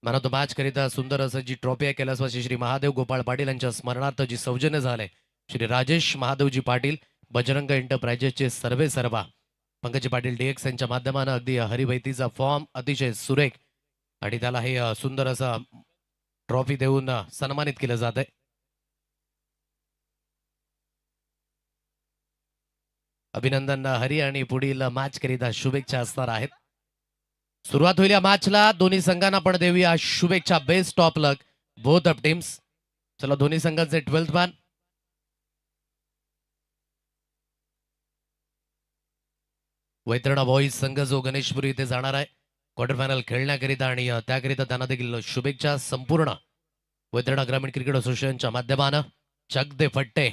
Man of the match करिता सुंदर असं जी ट्रॉफी आहे कैलासवासी श्री महादेव गोपाळ पाटील यांच्या स्मरणार्थ जी सौजन्य झाले श्री राजेश महादेवजी पाटील बजरंग एंटरप्राइजेसचे सर्वे सर्वा पंकजी पाटील डीएक्स यांच्या माध्यमानं अगदी हरिभैतीचा फॉर्म अतिशय सुरेख आणि त्याला हे सुंदर असं ट्रॉफी देऊन सन्मानित केलं जात आहे. अभिनंदन हरी आणि पुढील मॅच करिता शुभेच्छा असणार आहेत. सुरुवात होईल या मॅचला. दोन्ही संघांना पण देऊया शुभेच्छा. Best of luck both of teams. चला दोन्ही संघांचे 12th मॅन वैतरणा बॉईज संघ जो गणेशपुरी इथे जाणार आहे क्वार्टर फायनल खेळण्याकरिता आणि त्याकरिता त्यांना देखील शुभेच्छा. संपूर्ण वैतरणा ग्रामीण क्रिकेट असोसिएशनच्या माध्यमानं चक दे फट्टे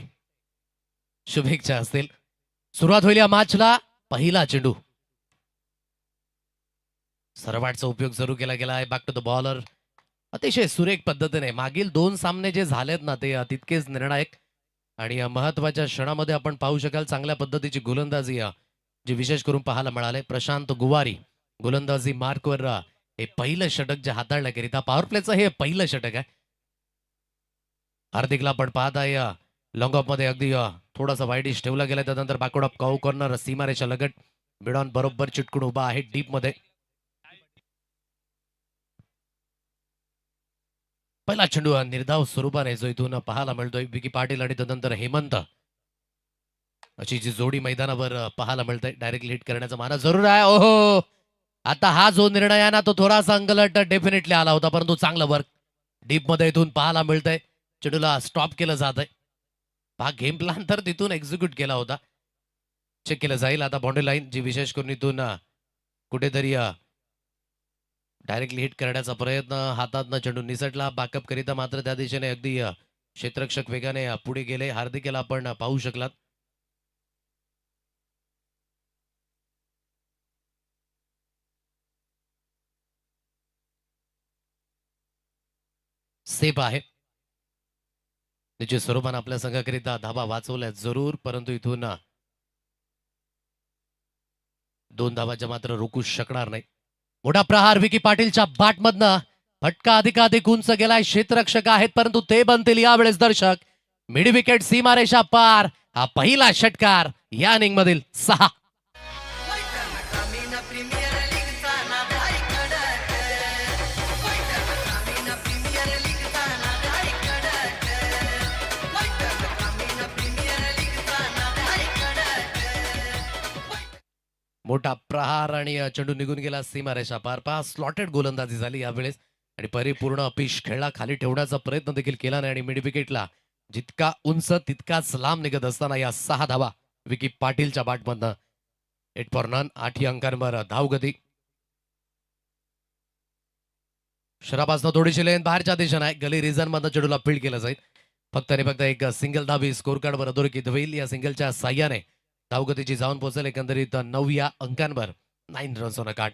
शुभेच्छा असतील. सुरुवात होईल या मॅचला. पहिला चेंडू सरवाटचा उपयोग सुरू केला गेला आहे. Back to the bowler. अतिशय सुरेख पद्धतीने मागील 2 सामने जे झालेत ना ते तितकेच निर्णायक आणि महत्वाच्या क्षणामध्ये आपण पाहू शकाल चांगल्या पद्धतीची गोलंदाजी जी विशेष करून पाहायला मिळाले. प्रशांत गुवारी गोलंदाजी मार्कवर हे पहिलं षटक जे हाताळण्याकरिता पॉवर प्लेचं हे पहिलं षटक आहे. हार्दिकला आपण पाहत आहे लॉंग ऑफ मध्ये अगदी थोडासा वाईडिश ठेवला गेला. त्यानंतर बॅकवर्ड ऑफ काऊ कॉर्नर सीमारेषा लगट बिडॉन बरोबर चिटकून उभा आहे डीप मध्ये. पहिला चेंडू निर्धाव स्वरूपाने जो इथून पाहायला मिळतोय विकी पाटील आणि त्यानंतर हेमंत अशी जी जोडी मैदानावर पाहायला मिळते. डायरेक्टली हिट करण्याचा मानस जरूर आहे. ओहो आता हा जो निर्णय आहे ना तो थोडासा अंगलट डेफिनेटली आला होता परंतु चांगलं वर्क डीप मध्ये इथून पाहायला मिळतंय. चेंडूला स्टॉप केलं जात आहे. हा गेम प्लॅन तर तिथून एक्झिक्यूट केला होता. चेक केलं जाईल आता बाउंड्री लाईन जी विशेष करून इथून कुठेतरी डायरेक्टली हिट करण्याचा प्रयत्न हातातनं चेंडू निसटला. बॅकअप करिता मात्र त्या दिशेने अगदी क्षेत्ररक्षक वेगाने पुढे गेले. हार्दिकला आपण पाहू शकलात. सेफ आहे. निश्चित स्वरूपानं आपल्या संघाकरिता धाबा वाचवल्या जरूर परंतु इथून 2 धावाच्या मात्र रोखू शकणार नाही. मोठा प्रहार विकी पाटीलच्या बॅटमधनं फटका अधिकाधिक उंच गेलाय. क्षेत्ररक्षक आहेत परंतु ते बनतील यावेळेस दर्शक. मिड विकेट सीमारेषा पार. हा पहिला षटकार या इनिंग मधील 6. मोठा प्रहार आणि चेंडू निघून गेला सीमारेषा पार. पहा स्लॉटेड गोलंदाजी झाली यावेळेस आणि परिपूर्ण अपीश खेळला खाली ठेवण्याचा प्रयत्न देखील केला नाही आणि मिड विकेटला जितका उंच तितकाच लांब निघत असताना या 6 धावा विकी पाटीलच्या बॅटमधनं. 8 फॉर नन. 8 अंकांवर धावगती. शरापासनं थोडीशी लेन बाहेरच्या दिशेने आहे. गली रिझन मधनं चेंडूला फील्ड केलं जाईल. फक्त आणि फक्त एक सिंगल धावी स्कोर कार्डवर अधोरेखित होईल. या सिंगलच्या साह्याने धावगतीची जाऊन पोहोचेल एकंदरीत 9 अंकांवर. 9 रन्स ऑन अ कार्ड.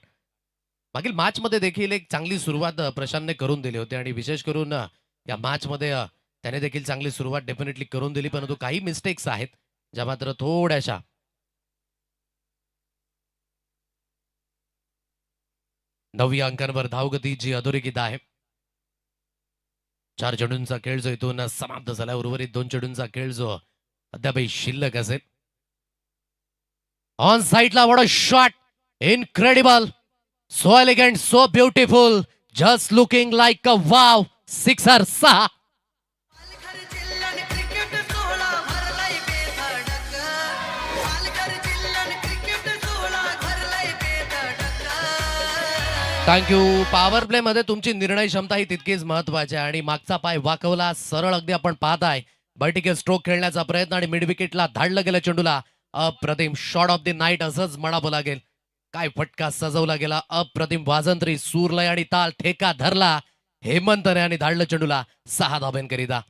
मागील मॅच मध्ये देखील एक चांगली सुरुवात प्रशांतने करून दिली होती आणि विशेष करून या मॅच मध्ये त्याने देखील चांगली सुरुवात डेफिनेटली करून दिली परंतु काही मिस्टेक्स आहेत ज्या मात्र थोड्याशा 9 अंकांवर धावगती जी अधोरेखित आहे. 4 चेंडूंचा खेळ जो इथून समाप्त झाला. उर्वरित 2 चेंडूंचा खेळ जो अद्यापही शिल्लक असेल. ऑन साइडला what a shot. Incredible. So elegant. So beautiful. Just looking like a wow. Sixer. 6. Thank you. Power play मध्ये तुमची निर्णय क्षमता ही तितकीच महत्वाची आहे आणि मागचा पाय वाकवला सरळ अगदी आपण पाहताय. वर्टिकल स्ट्रोक खेळण्याचा प्रयत्न आणि मिड विकेटला धाडलं गेलं चेंडूला. अप्रतिम शॉट ऑफ द नाईट असंच म्हणावं लागेल. काय फटका सजवला गेला. अप्रतिम वाजंत्री सूरलय आणि ताल ठेका धरला हेमंतने आणि धाडलं चेंडूला 6 धाब्यांकरिता.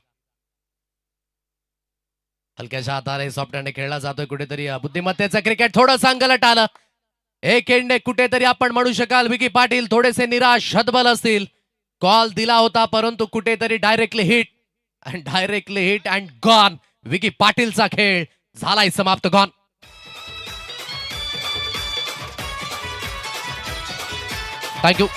हलक्याशा हाताने सॉफ्ट हँडने खेळला जातोय. कुठेतरी बुद्धिमत्तेचं क्रिकेट थोडं सांगलट आलं. एक एंडे कुठेतरी आपण म्हणू शकाल विकी पाटील थोडेसे निराश हतबल असतील. कॉल दिला होता परंतु कुठेतरी directly hit and gone. Vicky पाटीलचा खेळ झालाय समाप्त. गॉन. थँक्यू.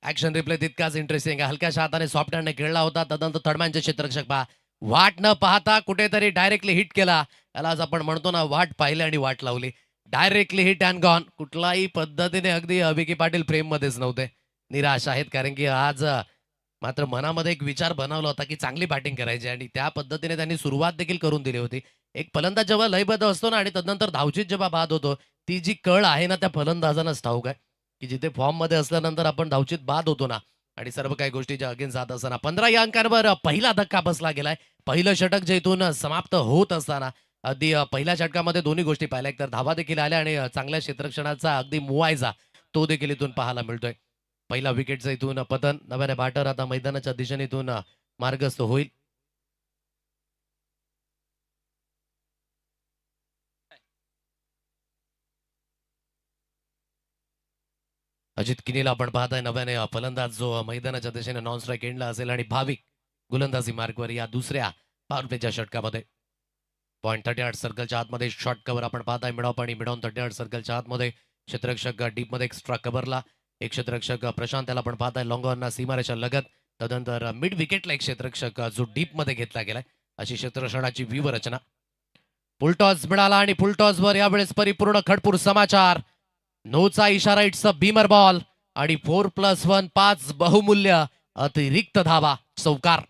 ऍक्शन रिप्ले तितकाच इंटरेस्टिंग आहे. हलक्याशा हाताने सॉफ्ट हँडने खेळला होता. तदनंतर थर्डमॅनचे क्षेत्ररक्षक पहा वाट न पाहता कुठेतरी डायरेक्टली हिट केला. त्यालाच आपण म्हणतो ना वाट पाहिली आणि वाट लावली. Directly hit and gone. कुठलाही पद्धतीने अगदी विकी पाटील फ्रेम मध्येच नव्हते. निराश आहेत कारण की आज मात्र मनामध्ये एक विचार बनवला होता की चांगली बॅटिंग करायची आणि त्या पद्धतीने त्यांनी सुरुवात देखील करून दिली होती. एक फलंदाज जेव्हा लयबद्ध असतो ना आणि तदनंतर धावचीत जेव्हा बाद होतो ती जी कळ आहे ना त्या फलंदाजांनाच ठाऊक आहे की जिथे फॉर्म मध्ये असल्यानंतर आपण धावचीत बाद होतो ना आणि सर्व काही गोष्टीच्या अगेन जात असताना 15 या अंकांवर पहिला धक्का बसला गेलाय. पहिलं षटक जे इथून समाप्त होत असताना अगदी पहिल्या षटकामध्ये दोन्ही गोष्टी पाहिल्या. एक तर धावा देखील आल्या आणि चांगल्या क्षेत्ररक्षणाचा अगदी मुवायजा तो देखील इथून पाहायला मिळतोय. पहिला विकेटचं इथून पतन. नव्याने बॅटर आता मैदानाच्या दिशेने इथून मार्गस्थ होईल. अजित किनीला आपण पाहताय नव्याने फलंदाज जो मैदानाच्या दिशेने नॉन स्ट्राईक एंडला असेल आणि भाविक गोलंदाजी मार्गवर या दुसऱ्या पॉवर प्लेच्या षटकामध्ये. पॉईंट 38 सर्कलच्या आतमध्ये शॉर्ट कव्हर आपण पाहताय मिडॉप आणि मिडॉन 38 सर्कलच्या आतमध्ये क्षेत्ररक्षक डीप मध्ये एक्स्ट्रा कव्हरला एक क्षेत्ररक्षक प्रशांत त्याला आपण पाहताय लॉंग ऑनना सीमारेषा लगत. तदनंतर मिड विकेटला एक क्षेत्ररक्षक जो डीप मध्ये घेतला गेलाय अशी क्षेत्ररक्षणाची व्यूहरचना. फुलटॉस मिळाला आणि फुलटॉसवर यावेळेस परिपूर्ण खडपूर समाचार. नोचा इशारा इट्स अ बीमर बॉल आणि 4+1 5 बहुमूल्य अतिरिक्त धावा चौकार.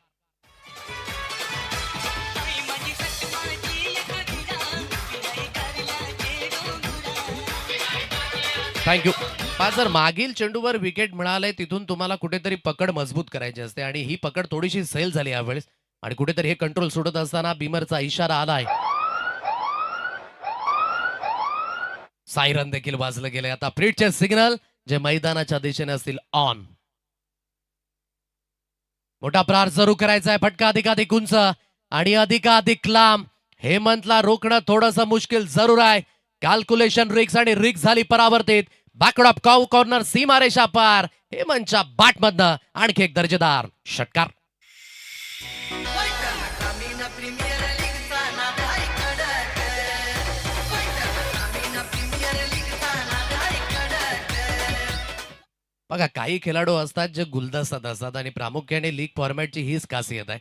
थँक्यू. जर मागील चेंडूवर विकेट मिळाले तिथून तुम्हाला कुठेतरी पकड मजबूत करायची असते आणि ही पकड थोडीशी सैल झाली यावेळेस आणि कुठेतरी हे कंट्रोल सोडत असताना बीमरचा इशारा आलाय. सायरन देखील वाजलं गेलंय. आता फ्रीडचे सिग्नल जे मैदानाच्या दिशेने असतील ऑन. मोठा प्रहार जरूर करायचा आहे. फटका अधिकाधिक उंच आणि अधिकाधिक लांब. हेमंतला रोखणं थोडंसं मुश्किल जरूर आहे. कॅल्क्युलेशन रिक्स आणि रिक्स झाली परावर्तित. बॅकवर्ड ऑफ काऊ कॉर्नर सीमारेषा पार. हेमंतच्या बॅटमधनं आणखी एक दर्जेदार षटकार. बघा काही खेळाडू असतात जे गुलदस्तात असतात आणि प्रामुख्याने लीग फॉर्मॅटची हीच खासियत आहे.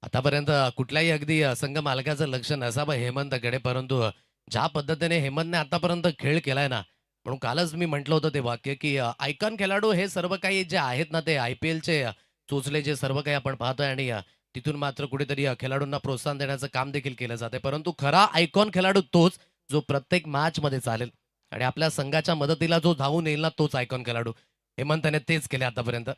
आतापर्यंत कुठल्याही अगदी संघ मालकाचं लक्ष नसावं हेमंतकडे, परंतु ज्या पद्धतीने हेमंतने आतापर्यंत खेळ केलाय ना, म्हणून कालच मी म्हटलं होतं ते वाक्य की आयकॉन खेळाडू हे सर्व काही जे आहेत ना ते IPLचे चोचले जे सर्व काही आपण पाहतोय आणि तिथून मात्र कुठेतरी खेळाडूंना प्रोत्साहन देण्याचं काम देखील केलं जाते. परंतु खरा आयकॉन खेळाडू तोच जो प्रत्येक मॅच मध्ये चालेल आणि आपल्या संघाच्या मदतीला जो धावून येईल ना तोच आयकॉन खेळाडू. हेमंतने तेच केले आतापर्यंत.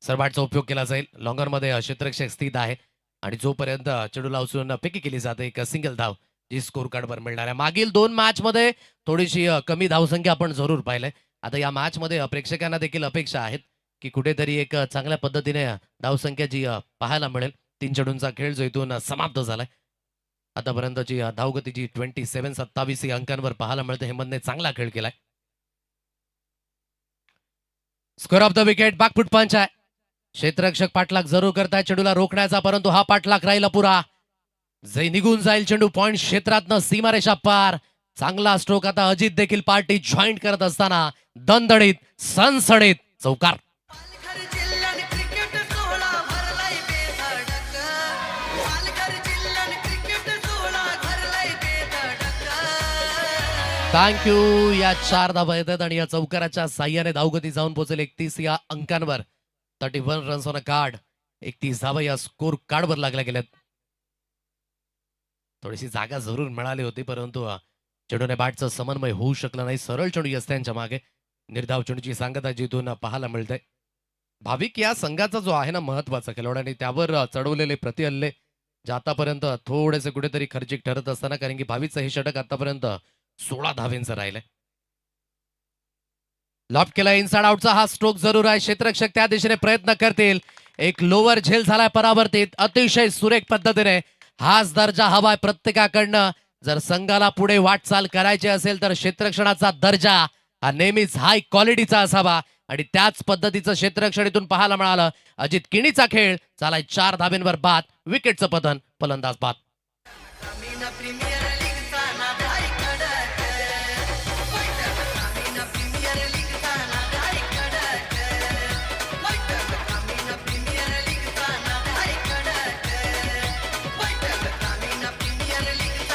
सर्वाटचा उपयोग केला जाईल. लॉंगरमध्ये क्षेत्ररक्षक स्थित आहे आणि जोपर्यंत चेंडूला उचलून फेकी केली जाते एक सिंगल धाव जी स्कोर कार्डवर मिळणार आहे. मागील 2 मॅच मध्ये थोडीशी कमी धावसंख्या आपण जरूर पाहिलंय. आता या मॅच मध्ये प्रेक्षकांना देखील अपेक्षा आहेत की कुठेतरी एक चांगल्या पद्धतीने धावसंख्या जी पाहायला मिळेल. 3 चेंडूंचा खेळ जो इथून समाप्त झालाय. आतापर्यंतची धावगती जी 27-27 अंकांवर पाहायला मिळते. हेमंतने चांगला खेळ केलाय. Score of the wicket back foot पंच आहे. क्षेत्ररक्षक पाठलाग जरूर करताय चेंडूला रोखण्याचा, परंतु हा पाठलाग राहिला पुरा. जे निघून जाईल चेंडू पॉइंट क्षेत्रातनं सीमारेषा पार. चांगला स्ट्रोक. आता अजित देखील पार्टी जॉईंट करत असताना दणदणीत सनसणीत चौकार. थँक्यू. या 4 धावा येतात आणि या चौकाराच्या साह्याने धावगती जाऊन पोहोचेल 31 या अंकांवर. 31 रन्स ऑन अ कार्ड. 31 धावा या स्कोर कार्डवर लागल्या गेल्यात. थोडीशी जागा जरूर मिळाली होती परंतु चेंडूने बॅटचं समन्वय होऊ शकलं नाही. सरळ चेंडू असते त्यांच्या मागे. निर्धाव चेंडूची सांगता जिथून पाहायला मिळते. भाविक या संघाचा जो आहे ना महत्वाचा खेळाडू आणि त्यावर चढवलेले प्रतिहल्ले जे आतापर्यंत थोडेसे कुठेतरी खर्चिक ठरत असताना, कारण की भाविकचं हे षटक आतापर्यंत 16 धावेंचं राहिलंय. लॉप केला इनसाइड आउटचा हा स्ट्रोक जरूर आहे. क्षेत्ररक्षक त्या दिशेने प्रयत्न करतील. एक लोअर झेल झालाय परावर्तित. अतिशय सुरेख पद्धतीने हाच दर्जा हवाय प्रत्येकाकडनं. जर संघाला पुढे वाटचाल करायची असेल तर क्षेत्ररक्षणाचा दर्जा हा नेहमीच हाय क्वालिटीचा असावा आणि त्याच पद्धतीचं क्षेत्ररक्षण इथून पाहायला मिळालं. अजित किणीचा खेळ चालाय 4 धाब्यांवर बाद. विकेटचं पतन. फलंदाज बाद.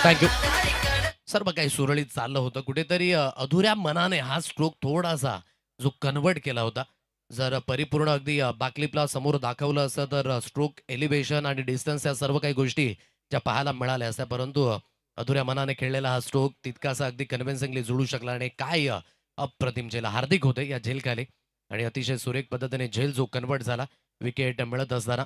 थँक्यू. सर्व काही सुरळीत चाललं होतं. कुठेतरी अधुऱ्या मनाने हा स्ट्रोक थोडासा जो कन्व्हर्ट केला होता. जर परिपूर्ण अगदी बॅकफ्लिपला समोर दाखवलं असतं तर स्ट्रोक एलिव्हेशन आणि डिस्टन्स या सर्व काही गोष्टी ज्या पाहायला मिळाल्या असत्या. परंतु अधुऱ्या मनाने खेळलेला हा स्ट्रोक तितकासा अगदी कन्व्हिन्सिंगली जुळू शकला आणि काय अप्रतिम झेल. हार्दिक होते या झेलखाली आणि अतिशय सुरेख पद्धतीने झेल जो कन्व्हर्ट झाला विकेट मिळत असताना.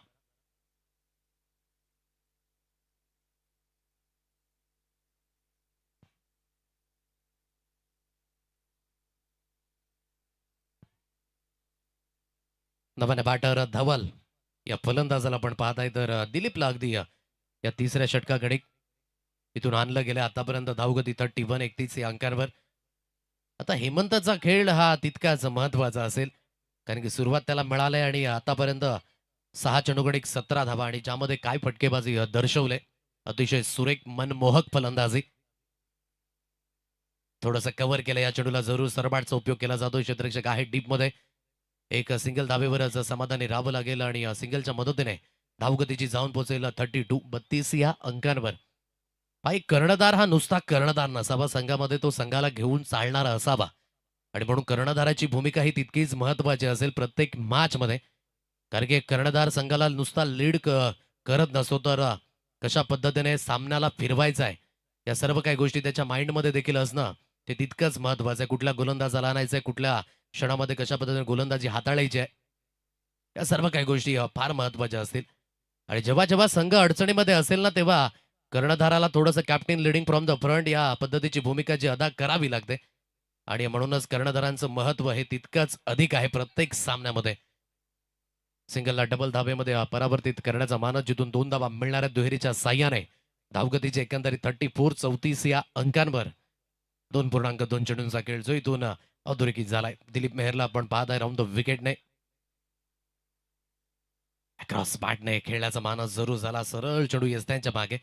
नव्याने बॅटर धवल या फलंदाजाला आपण पाहताय तर दिलीपला अगदी या तिसऱ्या षटकाकडे इथून आणलं गेलं. आतापर्यंत धावगती 31 31 या अंकांवर. आता हेमंतचा खेळ हा तितकाच महत्वाचा असेल कारण की सुरुवात त्याला मिळाली आणि आतापर्यंत 6 चेंडूगडी 17 धावा आणि ज्यामध्ये काय फटकेबाजी दर्शवले. अतिशय सुरेख मनमोहक फलंदाजी. थोडंसं कव्हर केलं या चेंडूला. जरूर सरबाटचा उपयोग केला जातो. क्षेत्ररक्षक आहे डीपमध्ये. एक सिंगल धावेवरच समाधानी राहावं लागेल आणि सिंगलच्या मदतीने धावगतीची जाऊन पोहोचेल 32 या अंकांवर. भाई कर्णधार हा नुसता कर्णधार नसावा. संघामध्ये तो संघाला घेऊन चालणारा असावा आणि म्हणून कर्णधाराची भूमिका ही तितकीच महत्वाची असेल प्रत्येक मॅचमध्ये. कारण की कर्णधार संघाला नुसता लीड करत नसतो तर कशा पद्धतीने सामन्याला फिरवायचा आहे या सर्व काही गोष्टी त्याच्या माइंडमध्ये देखील असणं ते तितकंच महत्वाचं आहे. कुठल्या गोलंदाजाला आणायचं आहे, कुठल्या क्षणामध्ये कशा पद्धतीने गोलंदाजी हाताळायची आहे या सर्व काही गोष्टी फार महत्वाच्या असतील. आणि जेव्हा जेव्हा संघ अडचणीमध्ये असेल ना तेव्हा कर्णधाराला थोडंसं captain leading from the front या पद्धतीची भूमिका जी अदा करावी लागते आणि म्हणूनच कर्णधारांचं महत्व हे तितकंच अधिक आहे प्रत्येक सामन्यामध्ये. सिंगलला डबल धावेमध्ये परावर्तित करण्याचा मानस जिथून 2 धावा मिळणाऱ्या दुहेरीच्या साह्याने धावगतीचे एकंदरीत 34 या अंकांवर 2.2 चेंडूंचा खेळ जो इथून अधोरेखित झालाय. दिलीप मेहरला आपण पाहत आहे राऊंड द विकेटने क्रॉस बॅटने खेळण्याचा मानस जरूर झाला. सरळ चेंडू येस त्यांच्या मागे.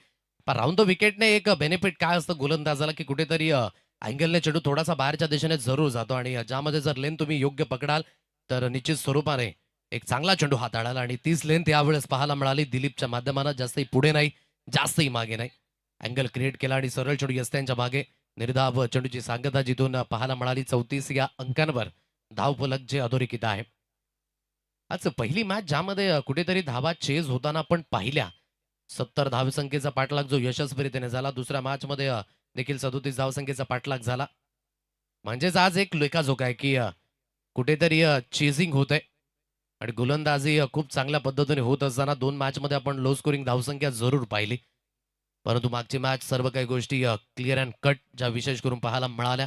पण राऊंड द विकेटने एक बेनिफिट काय असतं गोलंदाजाला की कुठेतरी अँगलने चेंडू थोडासा बाहेरच्या दिशेने जरूर जातो आणि ज्यामध्ये जर लेन तुम्ही योग्य पकडाल तर निश्चित स्वरूपाने एक चांगला चेंडू हाताळाल आणि तीच लेन यावेळेस पाहायला मिळाली दिलीपच्या माध्यमानं. जास्तही पुढे नाही जास्तही मागे नाही. अँगल क्रिएट केला आणि सरळ चेंडू येस त्यांच्या मागे. निर्धाव चेंडूची सांगता जिथून पाहायला मिळाली 34 या अंकांवर धावफलक जे अधोरेखित आहे. आज पहिली मॅच ज्यामध्ये कुठेतरी धावा चेज होताना आपण पाहिल्या. 70 धावसंख्येचा पाठलाग जो यशस्वीरित्याने झाला. दुसऱ्या मॅचमध्ये देखील 37 धावसंख्येचा पाठलाग झाला. म्हणजेच आज एक लेखाजोखा आहे की कुठेतरी चेझिंग होत आहे आणि गोलंदाजी खूप चांगल्या पद्धतीने होत असताना 2 मॅचमध्ये आपण लो स्कोरिंग धावसंख्या जरूर पाहिली. परंतु मागची मॅच सर्व काही गोष्टी क्लिअर अँड कट ज्या विशेष करून पाहायला मिळाल्या.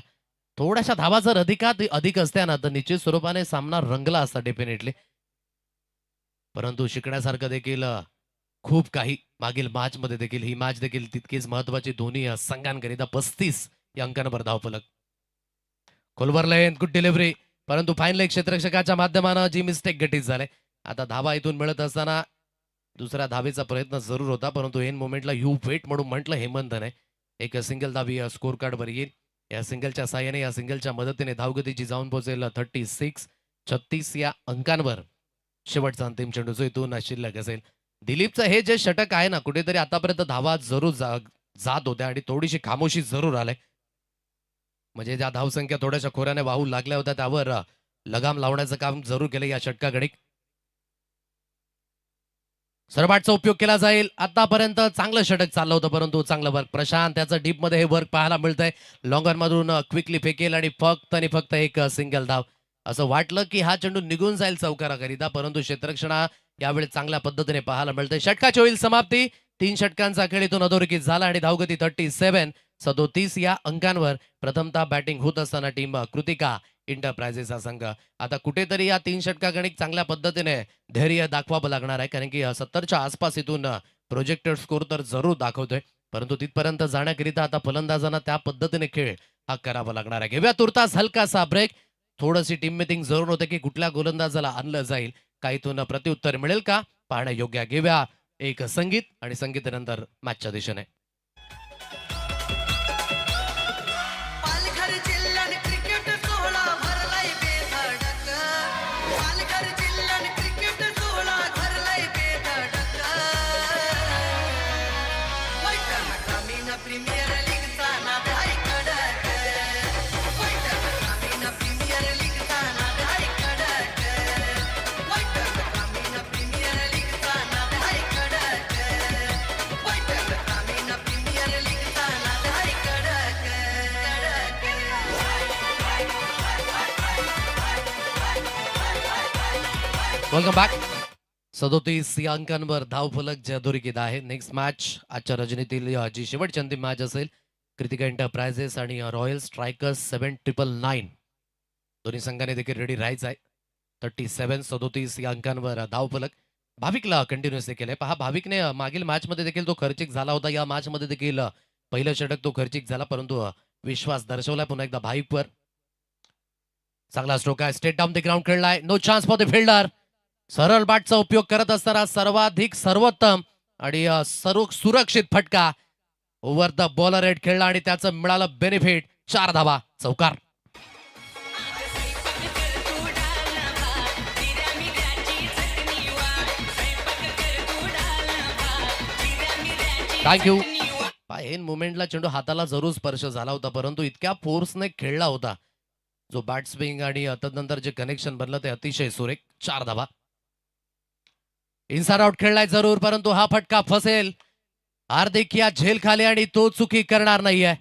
थोड्याशा धावा जर अधिक असत्या ना तर निश्चित स्वरूपाने सामना रंगला असता डेफिनेटली. परंतु शिकण्यासारखं देखील खूप काही मागील मॅचमध्ये देखील ही मॅच देखील तितकीच महत्वाची दोन्ही संघांकरिता 35 या अंकांवर धावफलक. खोलवर लेन गुड डिलिव्हरी परंतु फाईन लेग क्षेत्ररक्षकाच्या माध्यमानं जी मिस्टेक घटित झाले. आता धावा इथून मिळत असताना दुसऱ्या धावेचा प्रयत्न जरूर होता परंतु एन मोमेंटला यू वेट म्हणून म्हटलं हेमंतने. एक सिंगल धावी स्कोर कार्डवर येईल. या सिंगलच्या साह्याने या सिंगलच्या मदतीने धावगतीची जाऊन पोहोचेल 36 या अंकांवर. शेवटचा अंतिम चेंडू जो इथून शिल्लक असेल. दिलीपचं हे जे षटक आहे ना कुठेतरी आतापर्यंत धावा जरूर जात होत्या आणि थोडीशी खामोशी जरूर आले. म्हणजे ज्या धावसंख्या थोड्याशा खोऱ्याने वाहू लागल्या होत्या त्यावर लगाम लावण्याचं काम जरूर केलं या षटकाकडे. सरबाटचा उपयोग केला जाईल. आतापर्यंत चांगलं षटक चाललं होतं परंतु चांगलं वर्क प्रशांत त्याचं डीपमध्ये हे वर्क पाहायला मिळतंय. लॉंगर मधून क्विकली फेकेल आणि फक्त एक सिंगल धाव. असं वाटलं की हा चेंडू निघून जाईल चौकाराकरिता परंतु क्षेत्ररक्षणा यावेळी चांगल्या पद्धतीने पाहायला मिळते. षटकाची होईल समाप्ती. 3 षटकांचा खेळ इथून अधोरेखित झाला आणि धावगती 37 या अंकांवर. प्रथमतः बॅटिंग होत असताना टीम कृतिका इंटरप्राइजेसचा संघ. आता कुठेतरी या 3 षटकागणिक चांगल्या पद्धतीने धैर्य दाखवावं लागणार आहे कारण की 70च्या आसपास इथून प्रोजेक्टेड स्कोर तर जरूर दाखवतोय परंतु तिथपर्यंत जाण्याकरिता आता फलंदाजांना त्या पद्धतीने खेळ हा करावा लागणार आहे. घेऊया तुर्तास हलकासा ब्रेक. थोडीशी टीम मिटिंग जरूर होते की कुठल्या गोलंदाजाला आणलं जाईल का इथून प्रत्युत्तर मिळेल का पाहणं योग्य. घेऊया एक संगीत आणि संगीतानंतर मॅचच्या दिशेने. Primera welcome back. 37 या अंकांवर धावफलक जे अधोरेखित आहे. नेक्स्ट मॅच आजच्या रजनीतील जी शेवटची अंतिम मॅच असेल, कृतिका एंटरप्राइजेस आणि रॉयल स्ट्रायकर्स 7999 दोन्ही संघाने देखील रेडी राहायचं आहे. 37 या अंकांवर धावफलक भाविकला कंटिन्युअस केलंय. पहा, भाविकने मागील मॅचमध्ये देखील तो खर्चिक झाला होता. या मॅचमध्ये देखील पहिलं षटक तो खर्चिक झाला, परंतु विश्वास दर्शवलाय पुन्हा एकदा भाविकवर. चांगला स्ट्रोक आहे. स्टेट डाऊन द ग्राउंड खेळलाय. No chance for the fielder. सरळ बॅटचा उपयोग करत असताना सर्वाधिक सर्वोत्तम आणि सुरक्षित फटका ओव्हर द बॉलर हेड खेळला आणि त्याचं मिळालं बेनिफिट. 4 धावा, चौकार. थँक्यू. एन मुवमेंटला चेंडू हाताला जरूर स्पर्श झाला होता, परंतु इतक्या फोर्सने खेळला होता जो बॅट स्विंग आणि तदनंतर जे कनेक्शन बनलं ते अतिशय सुरेख. 4 धावा. इनसाइड आउट खेळलाय जरूर, परंतु हा फटका फसेल. हार्दिक या झेल खाली आणि तो चुकी करणार नाहीये.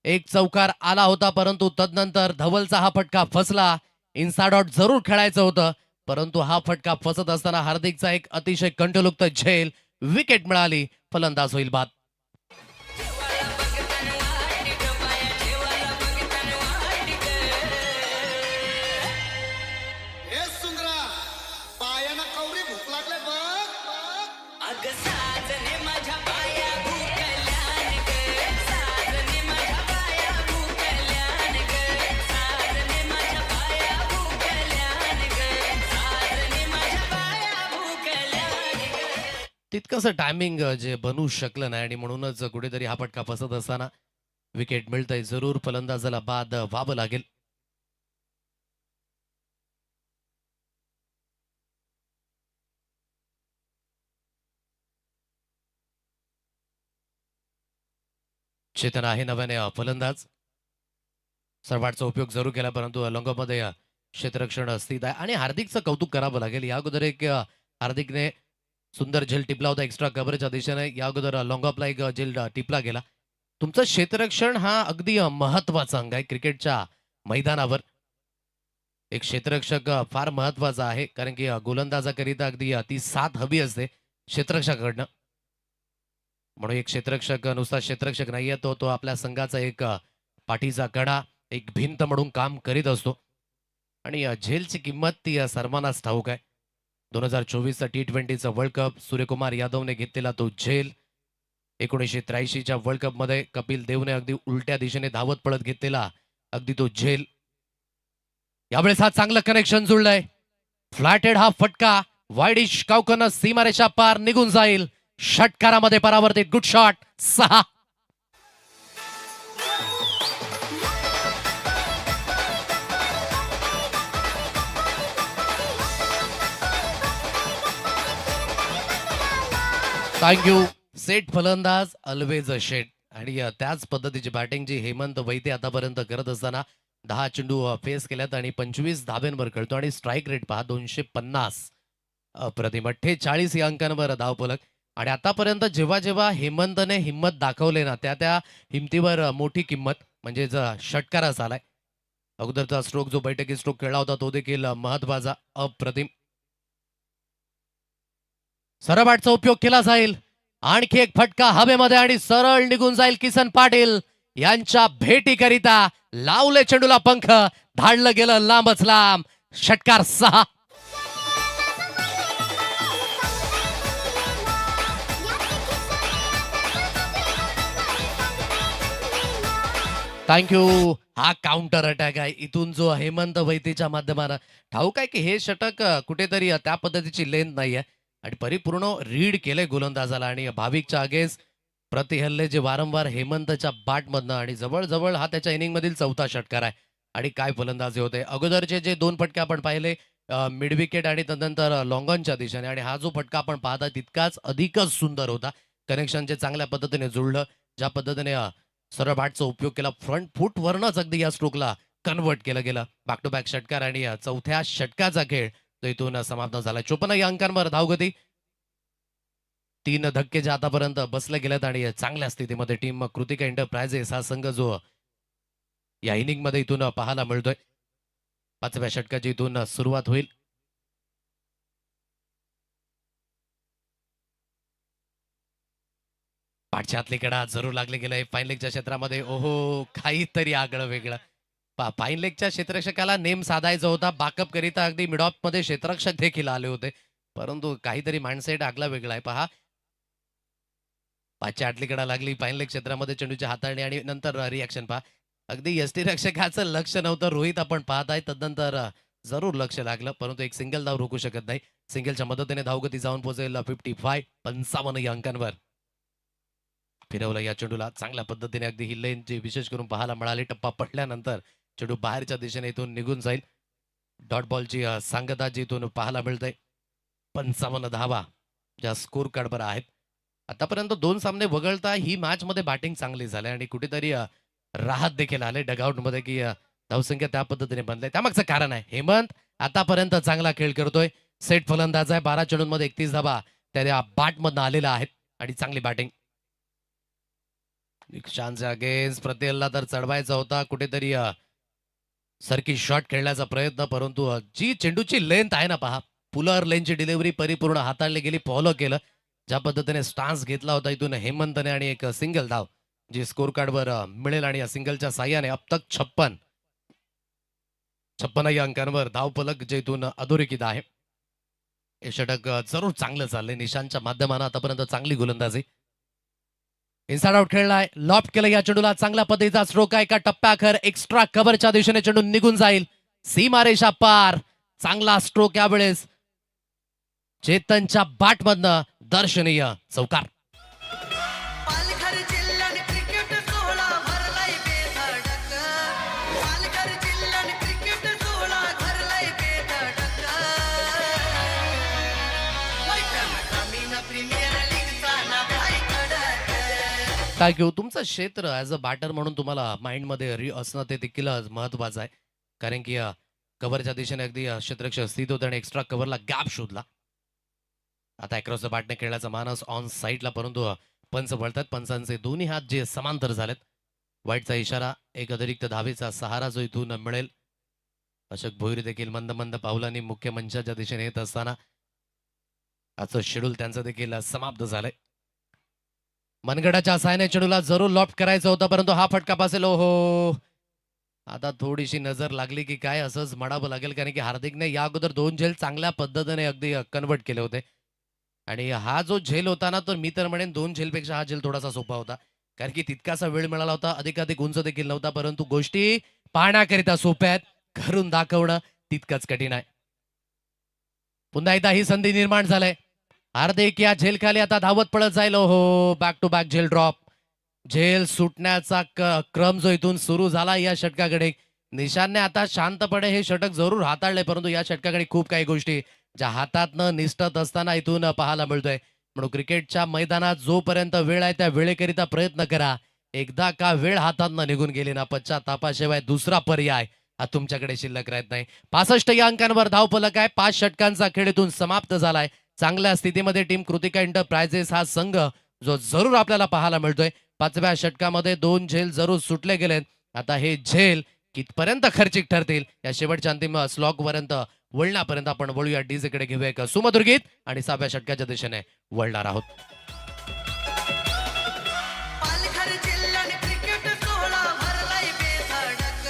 एक चौकार आला होता, परंतु तदनंतर धवलचा हा फटका फसला. इनसाइड आउट जरूर खेळायचं होतं, परंतु हा फटका फसत असताना हार्दिकचा एक अतिशय कंठलुक्त झेल. विकेट मिळाली. फलंदाज होईल बाद. तितकंसं टायमिंग जे बनवू शकलं नाही आणि म्हणूनच कुठेतरी हा फटका फसत असताना विकेट मिळतंय. जरूर फलंदाजाला बाद व्हावं लागेल. चेतन आहे नव्याने फलंदाज. सरवाटचा उपयोग जरूर केला, परंतु लॉंगॉपमध्ये क्षेत्ररक्षण स्थित आहे आणि हार्दिकचं कौतुक करावं लागेल. या अगोदर एक हार्दिकने सुंदर झेल टिपला होता एक्स्ट्रा कव्हरेजच्या दिशेने. या अगोदर लॉंगॉपला एक झेल टिपला गेला. तुमचं क्षेत्ररक्षण हा अगदी महत्वाचा अंग आहे क्रिकेटच्या मैदानावर. एक क्षेत्ररक्षक फार महत्वाचा आहे, कारण की गोलंदाजाकरिता अगदी ती साथ हवी असते क्षेत्ररक्षकाकडनं. म्हणून एक क्षेत्ररक्षक नुसता क्षेत्ररक्षक नाहीये, तो आपल्या संघाचा एक पाठीचा कणा, एक भिंत म्हणून काम करीत असतो. आणि झेलची किंमत ती सर्वांनाच ठाऊक आहे. 2024चा T20चा वर्ल्ड कप सूर्यकुमार यादवने घेतलेला तो झेल. 1983च्या वर्ल्ड कपमध्ये कपिल देवने अगदी उलट्या दिशेने धावत पळत घेतलेला अगदी तो झेल. यावेळेस हा चांगलं कनेक्शन जुळलंय. फ्लॅटेड हा फटका वाईडिश कावकन सीमारेषा पार निघून जाईल. षटकारामध्ये परावर्तित. Good shot. 6. थँक्यू. सेट फलंदाज ऑलवेज अ शेट. आणि त्याच पद्धतीची बॅटिंग जी हेमंत वैद्य आतापर्यंत करत असताना 10 चेंडू फेस केल्यात आणि 25 धाब्यांवर खेळतो आणि स्ट्राईक रेट पहा 250. अप्रतिम. 48 या अंकांवर धावफलक. आणि आतापर्यंत जेव्हा जेव्हा हेमंतने हिंमत दाखवले ना, त्या हिमतीवर मोठी किंमत म्हणजे षटकार झालाय. अगोदरचा स्ट्रोक जो बैठकी स्ट्रोक खेळला होता तो देखील महत्वाचा. अप्रतिम. सरबॅटचा उपयोग केला जाईल. आणखी एक फटका हवेमध्ये आणि सरळ निघून जाईल. किसन पाटील यांच्या भेटीकरिता लावले चेंडूला पंख. धाडलं गेलं लांबच लांब. षटकार 6. थँक्यू. हा काउंटर अटॅक आहे. इथून जो हेमंत वैतीच्या माध्यमानं ठाऊक आहे की हे षटक कुठेतरी त्या पद्धतीची लेंथ नाहीये आणि परिपूर्ण रीड केलंय गोलंदाजाला. आणि भाविकच्या अगेन्स्ट प्रतिहल्ले जे वारंवार हेमंतच्या बॅटमधनं आणि जवळजवळ हा त्याच्या इनिंग मधील 4था षटकार आहे. आणि काय फलंदाजी होते. अगोदरचे जे 2 फटके आपण पाहिले मिड विकेट आणि त्यानंतर लॉंगॉनच्या दिशेने, आणि हा जो फटका आपण पाहता तितकाच अधिकच सुंदर होता. कनेक्शन जे चांगल्या पद्धतीने जुळलं. ज्या पद्धतीने सरळ बॅटचा उपयोग केला, फ्रंट फूटवरनच अगदी या स्ट्रोकला कन्वर्ट केलं गेलं. बॅक टू बॅक षटकार आणि 4थ्या षटकाचा खेळ तो इथून समाप्त झाला. 54 या अंकांवर धावगती. 3 धक्के जे आतापर्यंत बसले गेलेत आणि चांगल्या स्थितीमध्ये टीम कृतिका एंटरप्राइजेस हा संघ जो या इनिंग मध्ये इथून पाहायला मिळतोय. 5व्या षटकाची इथून सुरुवात होईल. पाठच्या आतली कडा जरूर लागले गेलंय फाईन लेगच्या क्षेत्रामध्ये. ओहो, काहीतरी आगळं वेगळं. फाईन लेगच्या क्षेत्ररक्षकाला नेम साधायचा होता. बॅकअप करिता अगदी मिड ऑफ मध्ये क्षेत्ररक्षक देखील आले होते, परंतु काहीतरी माइंडसेट आगला वेगळा आहे. पहा, पाचच्या आतली कडा लागली फाईन लेग क्षेत्रामध्ये चेंडूची हाताळणी आणि नंतर रिॲक्शन पहा. अगदी यष्टीरक्षकाचं लक्ष नव्हतं. रोहित आपण पाहत आहे तदनंतर जरूर लक्ष लागलं, परंतु एक सिंगल धाव रोखू शकत नाही. सिंगलच्या मदतीने धावगती जाऊन पोहोचेल 55 या अंकांवर. फिरवलं या चेंडूला चांगल्या पद्धतीने. अगदी ही लेन जी विशेष करून पाहायला मिळाली. टप्पा पडल्यानंतर चेंडू बाहेरच्या दिशेने इथून निघून जाईल. डॉट बॉलची सांगता जी इथून पाहायला मिळते. 55 धावा ज्या स्कोर कार्डवर आहेत. आतापर्यंत 2 सामने वगळता ही मॅच मध्ये बॅटिंग चांगली झाली आणि कुठेतरी राहत देखील आले डगआउट मध्ये की धावसंख्या त्या पद्धतीने बनले. त्यामागचं कारण आहे हेमंत आतापर्यंत चांगला खेळ करतोय. सेट फलंदाज आहे. 12 चेंडूंमध्ये 31 धावा त्या बॅट मधनं आलेल्या आहेत आणि चांगली बॅटिंग. निशांतच्या अगेन्स्ट प्रत्येला तर चढवायचा होता कुठेतरी सरकी शॉट खेळण्याचा प्रयत्न, परंतु जी चेंडूची लेंथ आहे ना पहा, पुलर लेनची डिलिव्हरी परिपूर्ण हाताळली गेली. फॉलो केलं ज्या पद्धतीने स्टान्स घेतला होता इथून हेमंतने आणि एक सिंगल धाव जी स्कोर कार्डवर मिळेल आणि या सिंगलच्या साह्याने अब तक 56 या अंकांवर धाव फलक जे इथून अधोरेखित आहे. हे षटक जरूर चांगलं चाललंय. निशांतच्या माध्यमानं आतापर्यंत चांगली गोलंदाजी. इनसाइड आउट खेळलाय. लॉफ्ट केलं या चेंडूला. चांगल्या पद्धतीचा स्ट्रोक आहे. एका टप्प्याखर एक्स्ट्रा कव्हरच्या दिशेने चेंडू निघून जाईल. सीमारेषा पार. चांगला स्ट्रोक यावेळेस चेतनच्या बॅटमधनं दर्शनीय चौकार. पालघर जिल्ह्यात क्रिकेट सोहळा भरलाय बेधडक. पालघर जिल्ह्यात क्रिकेट सोहळा भरलाय बेधडक. ग्रामीण प्रीमियर लीगचा नाव आहे कडक. काय घेऊ तुमचं क्षेत्र ऍज अ बॅटर म्हणून तुम्हाला माइंड मध्ये असणं ते देखील महत्वाचं आहे. कारण की कव्हरच्या दिशेने अगदी क्षेत्ररक्षक स्थित होते आणि एक्स्ट्रा कव्हरला गॅप शोधला. आता अक्रॉस द बॅटने खेळण्याचा मानस ऑन साईडला, परंतु पंच वळतात. पंचांचे दोन्ही हात जे समांतर झालेत. वाईटचा इशारा. एक अतिरिक्त धावेचा सहारा जो इथून मिळेल. अशोक भोईर देखील मंद मंद पावलांनी मुख्य मंचाच्या दिशेने येत असताना आजचं शेड्यूल त्यांचं देखील समाप्त झालंय. मनगडाच्या साहाय्याने चेंडूला जरूर लॉफ्ट करायचं होतं, परंतु हा फटका पासेल. ओहो, आता थोडीशी नजर लागली की काय असंच म्हणावं लागेल, कारण की हार्दिकने या अगोदर 2 झेल चांगल्या पद्धतीने अगदी कन्वर्ट केले होते आणि हा जो झेल होता ना, तर मी तर म्हणेन 2 झेलपेक्षा हा झेल थोडासा सोपा होता, कारण की तितकासा वेळ मिळाला होता. अधिकाधिक उंच देखील नव्हता, परंतु गोष्टी पाहण्याकरिता सोप्या आहेत, करून दाखवणं तितकंच कठीण आहे. पुन्हा एकदा ही संधी निर्माण झालंय. हार्दिक या झेल खाली आता धावत पळत जाईल. हो, बॅक टू बॅक झेल ड्रॉप. झेल सुटण्याचा क्रम जो इथून सुरू झाला या षटकाकडे. निशांतने आता शांतपणे हे षटक जरूर हाताळले, परंतु या षटकाकडे खूप काही गोष्टी ज्या हातातनं निसटत असताना इथून पाहायला मिळतोय. म्हणून क्रिकेटच्या मैदानात जोपर्यंत वेळ आहे त्या वेळेकरिता प्रयत्न करा. एकदा का वेळ हातातनं निघून गेली ना, पश्चातापाशिवाय दुसरा पर्याय हा तुमच्याकडे शिल्लक राहत नाही. 65 या अंकांवर धावफलक आहे. 5 षटकांचा खेळ इथून समाप्त झालाय. चांगल्या स्थितीमध्ये टीम कृतिका एंटरप्राइजेस हा संघ जो जरूर आपल्याला पाहायला मिळतोय. 5व्या षटकामध्ये 2 झेल जरूर सुटले गेलेत. आता हे झेल कितपर्यंत खर्चिक ठरतील या शेवटच्या अंतिम स्लॉग पर्यंत वळण्यापर्यंत आपण वळूया. डीजे कडे घेऊया एक सुमधुर गीत आणि 6व्या षटकाच्या दिशेने वळणार आहोत. पालघर जिल्ह्यात क्रिकेट सोहळा भरलाय बेधडक.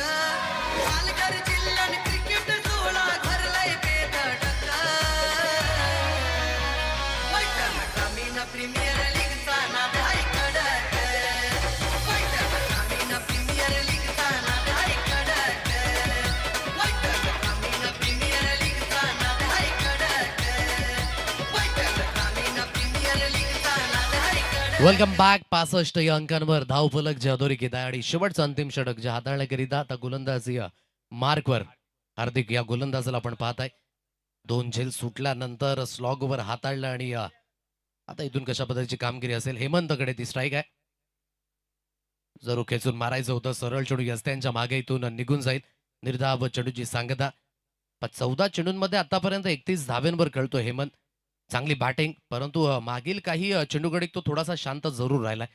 पालघर जिल्ह्यात क्रिकेट सोहळा भरलाय बेधडक. ग्रामीण प्रीमियर लीगचा नाव आहे कडक. ग्रामीण प्रीमियर लीगचा नाव आहे कडक. ग्रामीण प्रीमियर लीगचा नाव आहे कडक. ग्रामीण प्रीमियर लीगचा नाव आहे कडक. Welcome back. 65 या अंकांवर धावफलक जे अधोरेखित आहे आणि शेवटचं अंतिम षटक जे हाताळण्याकरिता आता गोलंदाजी मार्कवर हार्दिक या गोलंदाजाला आपण पाहताय. 2 झेल सुटल्यानंतर स्लॉगवर हाताळलं आणि आता इथून कशा पद्धतीची कामगिरी असेल. हेमंतकडे ती स्ट्राईक आहे. जरूर खेचून मारायचं होतं. सरळ चेंडू यस्त्यांच्या मागे इथून निघून जाईल. निर्धाव चेंडूची सांगता. 14 चेंडूंमध्ये आतापर्यंत 31 धाव्यांवर खेळतो हेमंत. चांगली बॅटिंग, परंतु मागील काही चेंडूकडे तो थोडासा शांत जरूर राहिलाय.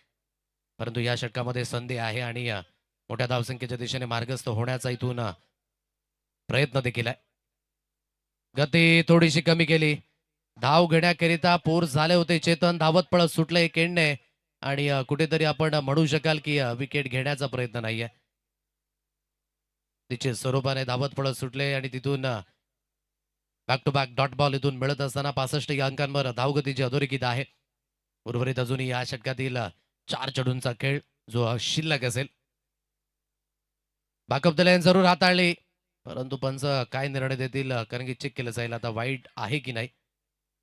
परंतु या षटकामध्ये संधी आहे आणि मोठ्या धावसंख्येच्या दिशेने मार्गस्थ होण्याचा इथून प्रयत्न देखील आहे. गती थोडीशी कमी केली. धाव घेण्याकरिता पोर झाले होते. चेतन धावत पळत सुटले. केंडने आणि कुठेतरी आपण म्हणू शकाल की विकेट घेण्याचा प्रयत्न नाहीये. तिचे स्वरूपाने धावत पळत सुटले आणि तिथून back to back dot ball इथून मिळत असताना 65 या अंकांवर धावगतीची अधोरेखित आहे. उर्वरित अजूनही या षटकातील 4 चेंडूंचा खेळ जो शिल्लक असेल. बॅकअप द लाईन जरूर हाताळली, परंतु पंच काय निर्णय देतील कारण की चेक केलं जाईल आता वाईट आहे की नाही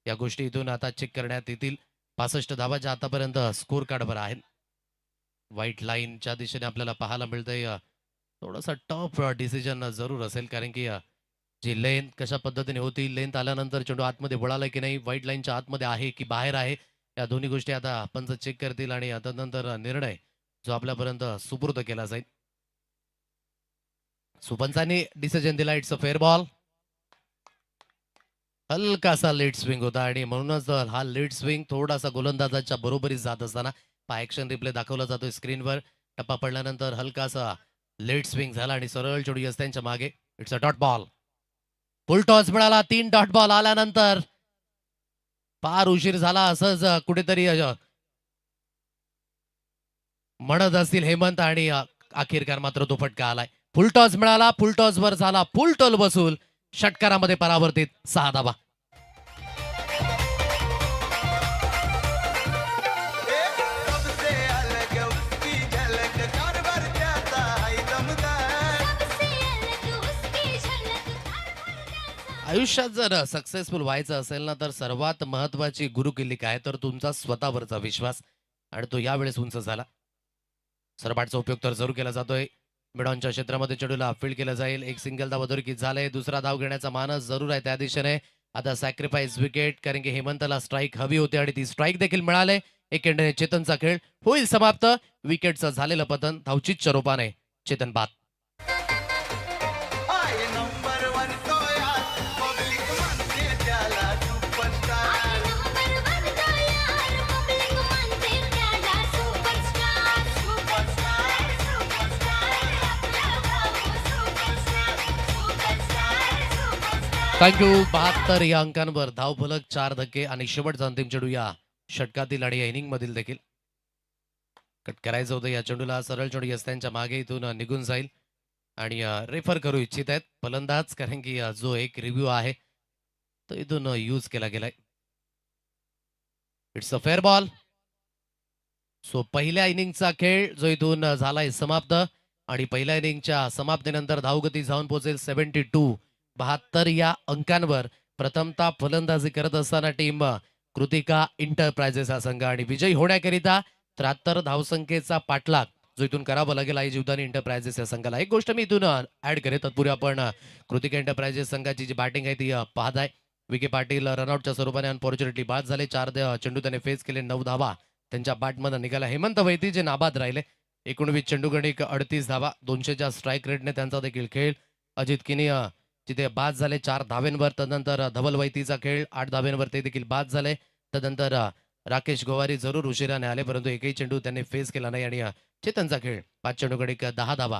या गोष्टी इथून आता चेक करण्यात येतील. 65 धावाच्या आतापर्यंत स्कोर कार्डवर आहे. व्हाईट लाईनच्या दिशेने आपल्याला पाहायला मिळतंय थोडासा टफ डिसिजन जरूर असेल कारण की जी लेंथ कशा पद्धतीने होती, लेंथ आल्यानंतर चेंडू आतमध्ये वळाला की नाही, व्हाईट लाईनच्या आतमध्ये आहे की बाहेर आहे, या दोन्ही गोष्टी आता पंच चेक करतील आणि त्यानंतर निर्णय जो आपल्यापर्यंत सुपूर्द केला जाईल. सुपंचांनी डिसिजन दिला, इट्स अ फेअर बॉल. हलकासा लेट स्विंग होता आणि म्हणूनच हा लेट स्विंग थोडासा गोलंदाजाच्या बरोबरीत जात असताना ॲक्शन रिप्ले दाखवला जातोय स्क्रीनवर. टप्पा पडल्यानंतर हलकासा लेट स्विंग झाला आणि सरळ चेंडू त्यांच्या मागे. It's a dot ball. Full toss मिळाला. 3 डॉट बॉल आल्यानंतर फार उशीर झाला असंच कुठेतरी म्हणत असतील हेमंत आणि अखेरकार मात्र तो फटका आलाय. फुल टॉस मिळाला. फुल टॉस वर झाला फुल टोल बसूल. षटकारामध्ये परावर्तित 6 धावा. सबसे अलग उसकी झलक कारवर जाता है दमदार. आयुष्यात जर सक्सेसफुल व्हायचं असेल ना तर सर्वात महत्वाची गुरुकिल्ली काय तर तुमचा स्वतःवरचा विश्वास आणि तो यावेळेस उंच झाला. सरबाटचा उपयोग तर जरूर केला जातोय. मिडॉनच्या क्षेत्रामध्ये चेंडूला फील्ड केलं जाईल. एक सिंगल धाव अधोरेखित झालंय. दुसरा धाव घेण्याचा मानस जरूर आहे त्या दिशेने. आता सॅक्रिफाईस विकेट कारण की हेमंतला स्ट्राईक हवी होती आणि ती स्ट्राईक देखील मिळाले. एक एंडने चेतनचा खेळ होईल समाप्त. विकेटचं झालेलं पतन धावचीच्या रूपाने चेतन बाद. आहे नंबर 1 तो यार, पब्लिक म्हणते त्याला सुपरस्टार. थँक्यू. 72 या अंकांवर धावफलक 4 धक्के आणि शेवटचा अंतिम चेंडू या षटकातील आणि या इनिंग मधील देखील. कट करायचं होतं या चेंडूला. सरळ चेंडू यस्त्यांच्या मागे इथून निघून जाईल आणि रेफर करू इच्छित आहेत फलंदाज कारण की जो एक रिव्ह्यू आहे तो इथून यूज केला गेलाय. It's a fair ball. So पहिल्या इनिंगचा खेळ जो इथून झालाय समाप्त आणि पहिल्या इनिंगच्या समाप्तीनंतर धावगती जाऊन पोहोचेल 72. 72 या अंकांवर प्रथमतः फलंदाजी करत असताना टीम कृतिका एंटरप्राइजेस हा संघ आणि विजयी होण्याकरिता 73 धावसंख्येचा पाठलाग जो इथून करावा लागेल आई जीवदानी एंटरप्राइजेस या संघाला. एक गोष्ट मी इथून ऍड करेन तत्पूर्वी आपण कृतिका एंटरप्राइजेस संघाची जी बॅटिंग आहे ती पाहत आहे. विके पाटील रनआउटच्या स्वरूपाने अनफॉर्च्युनेटली बाद झाले. 4 चेंडू त्याने फेस केले. 9 धावा त्यांच्या बॅटमधून निघाला. हेमंत वैती जे नाबाद राहिले. 19 चेंडू गणिक 38 धावा. 200च्या स्ट्राईक रेटने त्यांचा देखील खेळ. अजित किनी जिथे बाद झाले 4 धावेंवर. तदनंतर धवल वैतीचा खेळ 8 धावेंवर ते देखील बाद झाले. तदनंतर राकेश गोवारी जरूर उशिराने आले परंतु एकही चेंडू त्यांनी फेस केला नाही आणि चेतनचा खेळ 5 चेंडू गणिक 10 धावा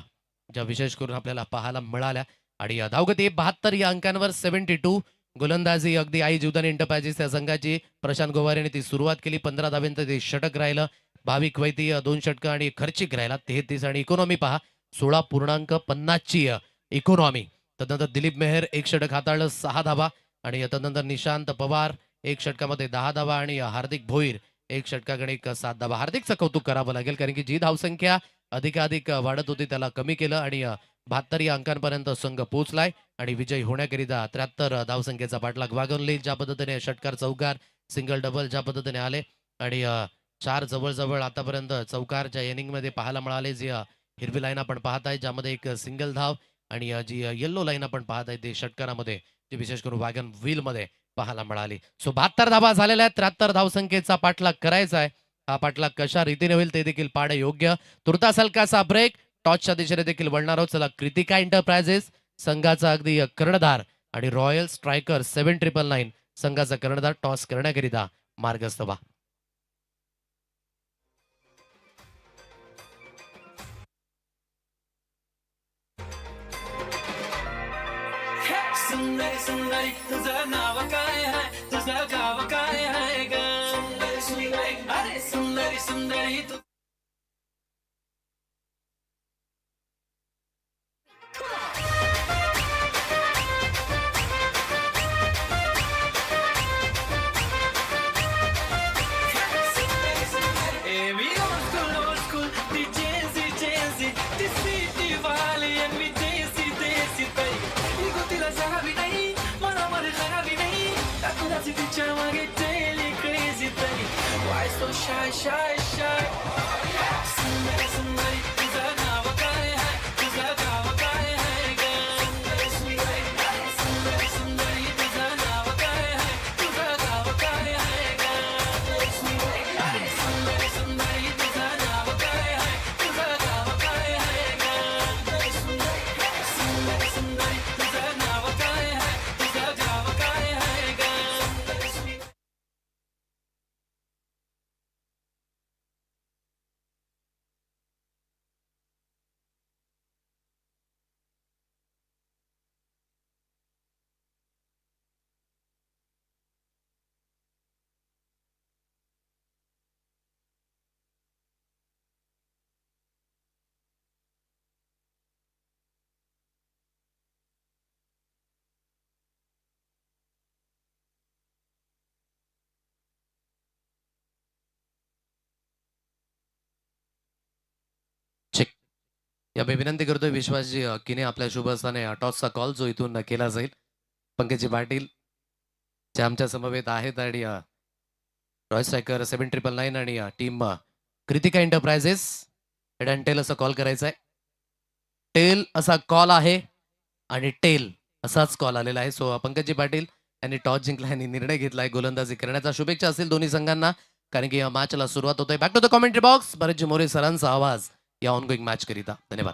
ज्या विशेष करून आपल्याला पाहायला मिळाल्या आणि धावगती 72 या अंकांवर 72. गोलंदाजी अगदी आई जीवदानी एंटरप्राइजेस या संघाची. प्रशांत गोवारीने ती सुरुवात केली. 15 धावेंचं ते षटक राहिलं. भाविक वैती 2 षटकं आणि खर्चिक राहिला 33 आणि इकॉनॉमी पहा 16.50 ची इकॉनॉमी. तदनंतर दिलीप मेहर 1 षटक हाताळलं 6 धावा आणि तदनंतर निशांत पवार 1 षटकामध्ये 10 धावा आणि हार्दिक भोईर 1 षटकागणिक 7 धावा. हार्दिकचं कौतुक करावं लागेल कारण की जी धावसंख्या अधिकाधिक वाढत होती त्याला कमी केलं आणि 72 या अंकांपर्यंत संघ पोहोचलाय आणि विजयी होण्याकरिता 73 धावसंख्येचा पाठलाग. वागवली ज्या पद्धतीने षटकार चौकार सिंगल डबल ज्या पद्धतीने आले आणि 4 जवळजवळ आतापर्यंत चौकारच्या इनिंगमध्ये पाहायला मिळाले. जी हिरवी लाईन आपण पाहत आहे ज्यामध्ये एक सिंगल धाव आणि जी येल्लो लाईन आपण पाहत आहे ते षटकारामध्ये जी विशेष करून वॅगन व्हील मध्ये पाहायला मिळाली. सो 72 धावा झालेल्या आहेत. 73 धावसंख्येचा पाठलाग करायचा आहे. हा पाठलाग कशा रीतीने होईल ते देखील पाहणे योग्य. तुर्तास हलकासा ब्रेक. टॉसच्या दिशेने देखील वळणार आहोत. चला कृतिका एंटरप्राइजेस संघाचा अगदी कर्णधार आणि रॉयल स्ट्रायकर 7999 संघाचा कर्णधार टॉस करण्याकरिता मार्गस्थ व्हा. सुंदरी सुंदरी तुझं नाव काय आहे तुझं गाव काय आहे ग अरे सुंदरी सुंदरी तू We old school, the Jay-Z, Jay-Z, the city valley and we Desi, Desi, ताई. ही गोतीला जावी नाही, मनामध्ये खराबी नाही, टाकूनच तिच्या मागे daily crazy ताई. Why so shy, shy, shy? सुंदरी, सुंदरी, तुझं नाव काय आहे? तुझं नाव काय आहे गं? सुंदरी, सुंदरी, सुंदरी, तुझं नाव काय आहे? तुझं नाव काय आहे गं? सुंदरी, सुंदरी, तुझं नाव काय आहे? तुझं नाव काय आहे गं? सुंदरी, सुंदरी, तुझं नाव काय आहे? तुझं नाव काय आहे गं? चेक. या मी विनंती करतोय विश्वासजी कीने आपल्या शुभस्थाने टॉसचा कॉल जो इथून केला जाईल. पंकजी पाटील जे आमच्या समवेत आहेत आणि रॉय स्ट्रायकर 7999 आणि team Kritika enterprises head and tail असा कॉल करायचा आहे. टेल असा कॉल आहे आणि टेल असाच कॉल आलेला आहे. सो पंकजी पाटील यांनी टॉस जिंकला आणि निर्णय घेतलाय गोलंदाजी करण्याचा. शुभेच्छा असतील दोन्ही संघांना कारण की या मॅचला सुरुवात होतोय. Back to the commentary box. Bharatji More सरांचा आवाज या ऑनगोईंग मॅच करिता. धन्यवाद.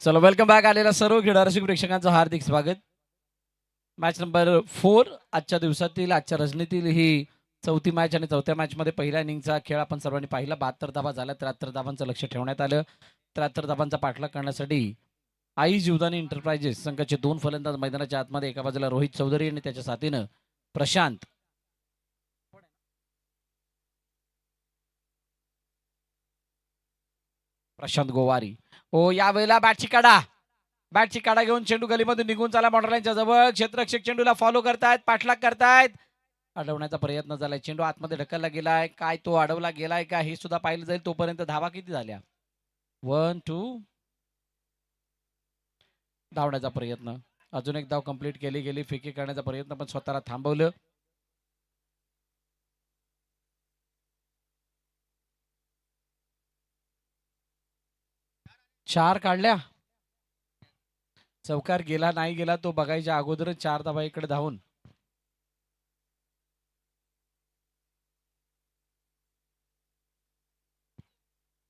चलो वेलकम बॅक आलेल्या सर्व क्रीडारसिक प्रेक्षकांचं हार्दिक स्वागत. मॅच नंबर 4 आजच्या दिवसातील आजच्या रजनीतील ही चौथी मॅच आणि चौथ्या मॅचमध्ये पहिल्या इनिंगचा खेळ आपण सर्वांनी पाहिला. 72 धावा झाल्या. 73 धावांचं लक्ष ठेवण्यात आलं. 73 धावांचा पाठलाग करण्यासाठी आई जीवदानी एंटरप्राइजेस संघाचे 2 फलंदाज मैदानाच्या आतमध्ये. एका बाजूला रोहित चौधरी आणि त्याच्या साथीनं प्रशांत गोवारी. ओ यावेळेला बॅटची काढा घेऊन चेंडू गलीमधून निघून चाला बॉर्डरलाईनच्या जवळ. क्षेत्ररक्षक चेंडूला फॉलो करतायत, पाठलाग करतायत. अडवण्याचा प्रयत्न झालाय. चेंडू आतमध्ये ढकलला गेलाय. काय तो अडवला गेलाय का हे सुद्धा पाहिलं जाईल. तोपर्यंत धावा किती झाल्या? 1 2. धावण्याचा प्रयत्न. अजून एक धाव कंप्लीट केली गेली. फेकी करण्याचा प्रयत्न पण स्वतःला थांबवलं. चार काढल्या. चौकार गेला नाही गेला तो बघायच्या अगोदरच 4 धावा इकडे धावून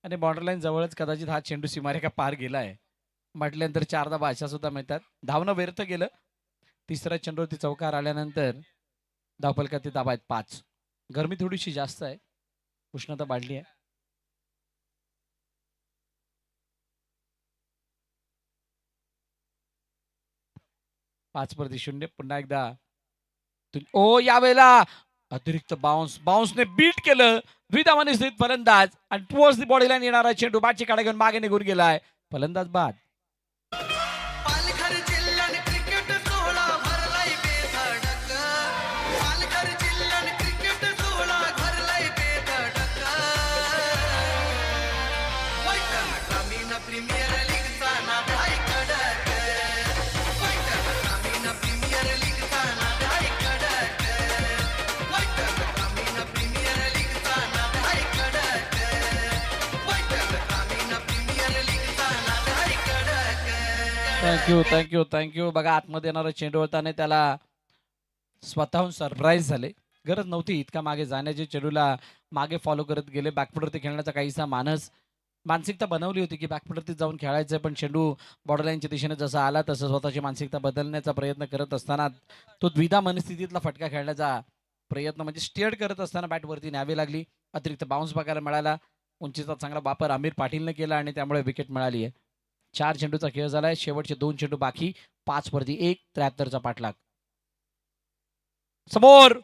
आणि बॉर्डरलाईन जवळच कदाचित हा चेंडू सीमारेखा पार गेलाय म्हटल्यानंतर 4 धावा अशा सुद्धा मिळतात. धावणं व्यर्थ गेलं. तिसऱ्या चेंडूवरती चौकार आल्यानंतर धावफलकातील धावा आहेत 5. गरमी थोडीशी जास्त आहे. उष्णता वाढली आहे. पाच प्रति 0. पुन्हा एकदा ओ यावेळेला अतिरिक्त बाउन्सने बीट केलं. द्विधावाने स्थित फलंदाज आणि टुवर्ड्स द बॉडी लाईन येणारा चेंडू बॅटची काढा घेऊन मागे निघून गेलाय. फलंदाज बाद. पालघर जिल्ह्यात क्रिकेट सोहळा भरलाय बेधडक. पालघर जिल्ह्यात क्रिकेट सोहळा भरलाय बेधडक. पैठण ग्रामीण प्रीमियर लीगचा नाद आहे कडक. पैठण ग्रामीण प्रीमियर लीगचा नाद आहे कडक. पैठण ग्रामीण प्रीमियर लीगचा नाद आहे कडक. पैठण ग्रामीण प्रीमियर लीगचा नाद आहे कडक. थँक्यू. बघा आतमध्ये येणारा चेंडू होता आणि त्याला स्वतःहून सरप्राईज झाले. गरज नव्हती इतका मागे जाण्याची. चेंडूला मागे फॉलो करत गेले. बॅकफुटवरती खेळण्याचा काहीसा मानसिकता बनवली होती की बॅकफुटवरती जाऊन खेळायचं. पण चेंडू बॉर्डरलाईनच्या दिशेने जसा आला तसं स्वतःची मानसिकता बदलण्याचा प्रयत्न करत असताना तो द्विधा मनस्थितीतला फटका खेळण्याचा प्रयत्न म्हणजे स्टेअर्ड करत असताना बॅटवरती न्यावी लागली. अतिरिक्त बाउन्स बघायला मिळाला. उंचीचा चांगला वापर आमिर पाटीलने केला आणि त्यामुळे विकेट मिळाली आहे. 4 चेंडूचा खेळ झालाय. शेवटचे 2 चेंडू बाकी. 5 वरती 1. 73चा पाठलाग. समोर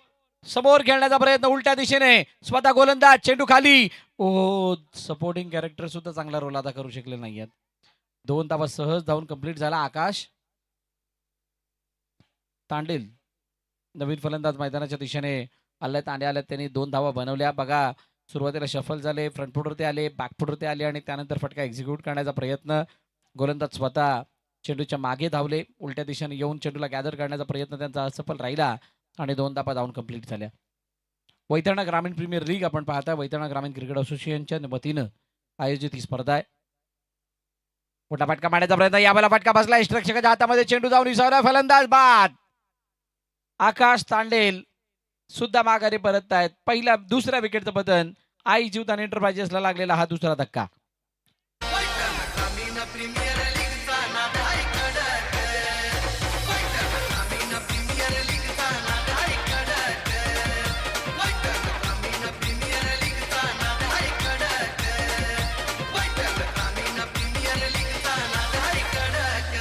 समोर खेळण्याचा प्रयत्न उलट्या दिशेने स्वतः गोलंदाज चेंडू खाली. ओ सपोर्टिंग कॅरेक्टर सुद्धा चांगला रोल अदा करू शकले नाहीयेत. 2 धावा सहज धावून कंप्लीट झाला. आकाश तांडेल नवीन फलंदाज मैदानाच्या दिशेने आल्यात आणि आल्यात. त्यांनी 2 धावा बनवल्या. बघा सुरुवातीला शफल झाले, फ्रंट फुटवरती आले, बॅक फुटवरती आले आणि त्यानंतर फटका एक्झिक्यूट करण्याचा प्रयत्न. गोलंदाज स्वतः चेंडूच्या मागे धावले. उलट्या दिशेने येऊन चेंडूला गॅदर करण्याचा प्रयत्न त्यांचा असफल राहिला आणि 2 धावा धावून कंप्लीट झाल्या. वैतरणा ग्रामीण प्रीमियर लीग आपण पाहता. वैतरणा ग्रामीण क्रिकेट असोसिएशनच्या वतीनं आयोजित ही स्पर्धा आहे. मोठा फटका मारण्याचा प्रयत्न. यावेळेला फटका बसला. रक्षकाच्या हातामध्ये चेंडू जाऊन विसावला. फलंदाज बाद. आकाश तांडेल सुद्धा माघारी परत आहेत. दुसऱ्या विकेटचं पतन आई जीवदान एंटरप्राइजेसला लागलेला हा दुसरा धक्का. वैतरणा ग्रामीण प्रीमियर लीगचा नाद आहे कडक. वैतरणा ग्रामीण प्रीमियर लीगचा नाद आहे कडक. वैतरणा ग्रामीण प्रीमियर लीगचा नाद आहे कडक. वैतरणा ग्रामीण प्रीमियर लीगचा नाद आहे कडक.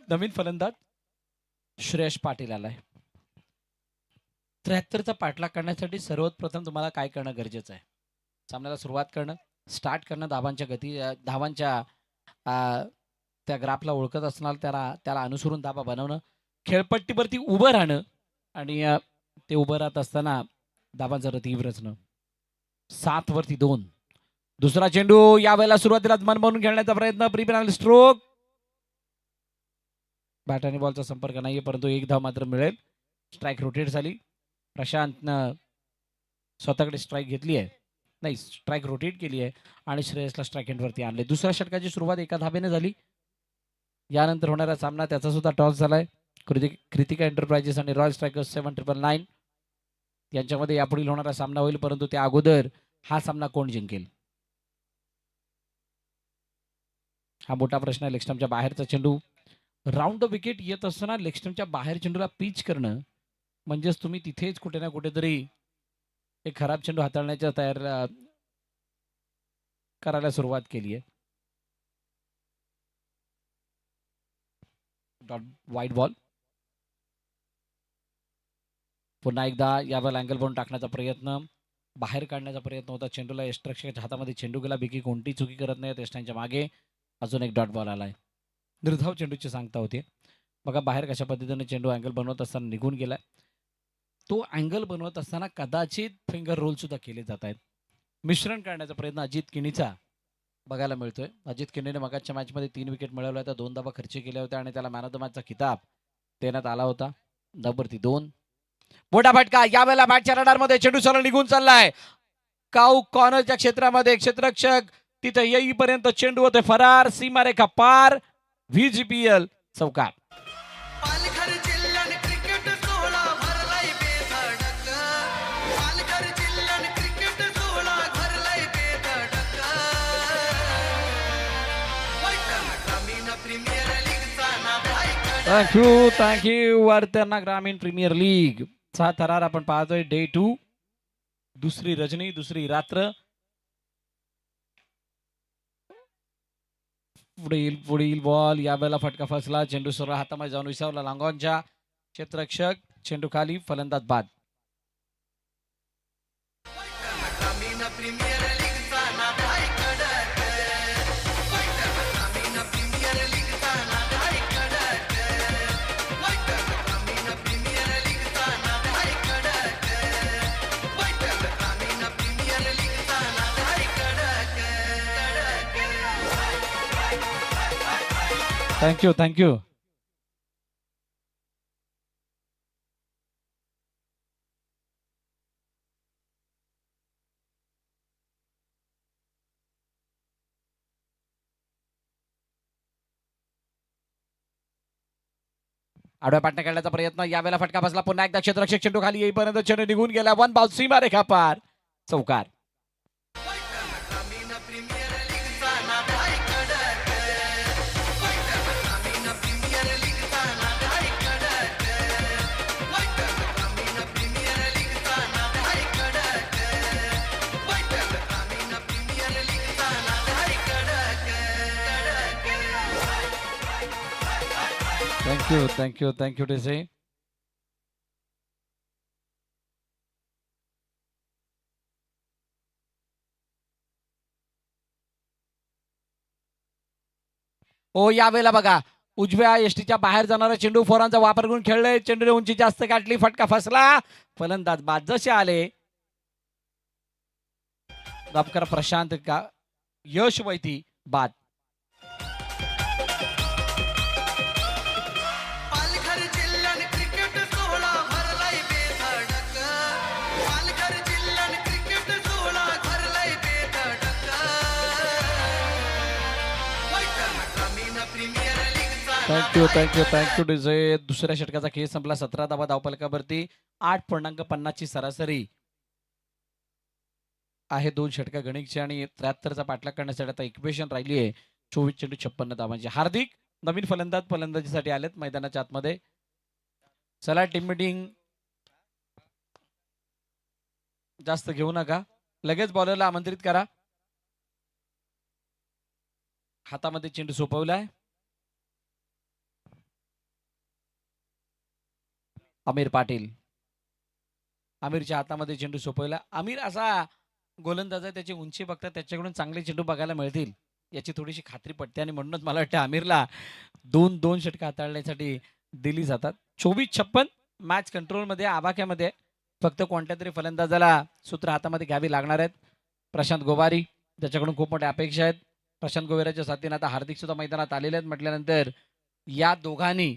नवीन फलंदाज श्रेयश पाटील आलाय. 73चा पाठलाग करण्यासाठी सर्वप्रथम तुम्हाला काय करणं गरजेचं आहे? सामन्याला सुरुवात करणं, स्टार्ट करणं, धावांच्या त्या ग्राफला ओळखत असणार त्याला अनुसरून धावा बनवणं, खेळपट्टीवरती उभं राहणं आणि ते उभं राहत असताना धावांचं रतीब रचणं. 7 वरती 2. दुसरा चेंडू यावेळेला सुरुवातीला मन म्हणून खेळण्याचा प्रयत्न. Pre stroke. बॅट आणि बॉलचा संपर्क नाहीये परंतु 1 धाव मात्र मिळेल. स्ट्राईक रोटेट झाली. प्रशांतनं स्वतःकडे स्ट्राईक घेतली आहे, नाही स्ट्राईक रोटेट केली आहे आणि श्रेयसला स्ट्राईक एंडवरती आणले. दुसऱ्या षटकाची सुरुवात 1 धावेने झाली. यानंतर होणारा सामना त्याचा सुद्धा टॉस झालाय. कृतिका एंटरप्राइजेस आणि रॉयल स्ट्रायकर्स 7999 यांच्यामध्ये यापुढील होणारा सामना होईल. परंतु त्या अगोदर हा सामना कोण जिंकेल हा मोठा प्रश्न आहे. लेगस्टम्पच्या बाहेरचा चेंडू. राऊंड द विकेट येत असताना लेगस्टम्पच्या बाहेर चेंडूला पिच करणं म्हणजेच तुम्ही तिथेच कुठे ना कुठेतरी एक खराब चेंडू हाताळण्याच्या करायला सुरुवात केली आहे. वाईट बॉल. पुन्हा एकदा यावर अँगल बनवून टाकण्याचा प्रयत्न, बाहेर काढण्याचा प्रयत्न होता. चेंडूला यष्टरक्षकाच्या हातामध्ये चेंडू गेला. बिकी कोणती चुकी करत नाही. यष्टांच्या मागे अजून एक डॉट बॉल आलाय. निर्धाव चेंडूची सांगता होती. बघा बाहेर कशा पद्धतीने चेंडू अँगल बनवत असताना निघून गेलाय. तो अँगल बनवत असताना कदाचित फिंगर रोल सुद्धा केले जात आहेत. मिश्रण करण्याचा प्रयत्न अजित किणीचा बघायला मिळतोय. अजित किणीने मगाच्या मॅचमध्ये 3 विकेट मिळवल्या होत्या, 2 धावा खर्च केल्या होत्या आणि त्याला मॅन ऑफ द मॅचचा किताब देण्यात आला होता. 9 वरती 2. मोठा फटका. यावेळेला बॅटच्या रडारमध्ये चेंडू सरळ निघून चाललाय. काऊ कॉर्नरच्या क्षेत्रामध्ये क्षेत्ररक्षक तिथे येईपर्यंत चेंडू होते फरार. सीमारेखा पार. VGPL चौकार. पालघर जिल्ह्यात क्रिकेट सोहळा भरलाय बेधडक. पालघर जिल्ह्यात क्रिकेट सोहळा भरलाय बेधडक. वैतरणा ग्रामीण प्रीमियर लीगचा नाद आहे कडक. थँक्यू वैतरणा ग्रामीण प्रीमियर लीग चा थरार आपण पाहतोय. डे 2. दुसरी रजनी, दुसरी रात्र. पुढील बॉल. यावेळेला फटका फसला. चेंडू सरळ हातामध्ये जाऊन विसावला. लांगॉनच्या क्षेत्ररक्षक चेंडू खाली. फलंदाज बाद. वैतरणा ग्रामीण प्रीमियर लीगचा नाद आहे कडक. वैतरणा ग्रामीण प्रीमियर लीगचा नाद आहे कडक. वैतरणा ग्रामीण प्रीमियर लीगचा नाद आहे कडक. वैतरणा ग्रामीण प्रीमियर लीगचा नाद आहे कडक. थँक्यू. आडव्या पाटण्या खेळण्याचा प्रयत्न. यावेळेला फटका बसला. पुन्हा एकदा क्षेत्ररक्षक चेंडू खाली येईपर्यंत चेंडू निघून गेला. 1 बॉल. सीमारेखा पार. चौकार. वैतरणा ग्रामीण प्रीमियर लीगचा नाद आहे कडक. वैतरणा ग्रामीण प्रीमियर लीगचा नाद आहे कडक. वैतरणा ग्रामीण थँक्यू टीसी. ओ यावेळेला बघा उजव्या यष्टीच्या बाहेर जाणारा चेंडू फोरांचा वापर करून खेळले. चेंडूने उंची जास्त गाठली, फटका फसला. फलंदाज बाद जसे आले दाबकर प्रशांत का यश वैती बाद. पालघर जिल्ह्यात क्रिकेट सोहळा भरलाय बेधडक. पालघर जिल्ह्यात क्रिकेट सोहळा भरलाय बेधडक. पैठण ग्रामीण प्रीमियर लीगचा थँक्यू टीसी. दुसऱ्या षटकाचा खेळ संपला. 17 धावा धावफलकावरती 8.50 ची सरासरी आहे 2 षटका गणितची आणि 73चा पाठलाग करण्यासाठी आता इक्वेशन राहिली आहे 24 चेंडू 56 धावांची. हार्दिक नवीन फलंदाजीसाठी आलेत मैदानाच्या आतमध्ये. चला टीम मीटिंग जास्त घेऊ नका, लगेच बॉलरला आमंत्रित करा. हातामध्ये चेंडू सोपवलाय. आमिर पाटील, आमिरच्या हातामध्ये चेंडू सोपवला. आमिर असा गोलंदाज आहे, त्याची उंची बघता त्याच्याकडून चांगले चेंडू बघायला मिळतील याची थोडीशी खात्री पडते आणि म्हणूनच मला वाटतं आमिरला 2 षटका हाताळण्यासाठी दिली जातात. 24-56 मॅच कंट्रोलमध्ये आवाक्यामध्ये. फक्त कोणत्या तरी फलंदाजाला सूत्र हातामध्ये घ्यावी लागणार आहेत. प्रशांत गोवारी त्याच्याकडून खूप मोठ्या अपेक्षा आहेत. प्रशांत गोवारीच्या साथीने आता हार्दिक सुद्धा मैदानात आलेले आहेत म्हटल्यानंतर या दोघांनी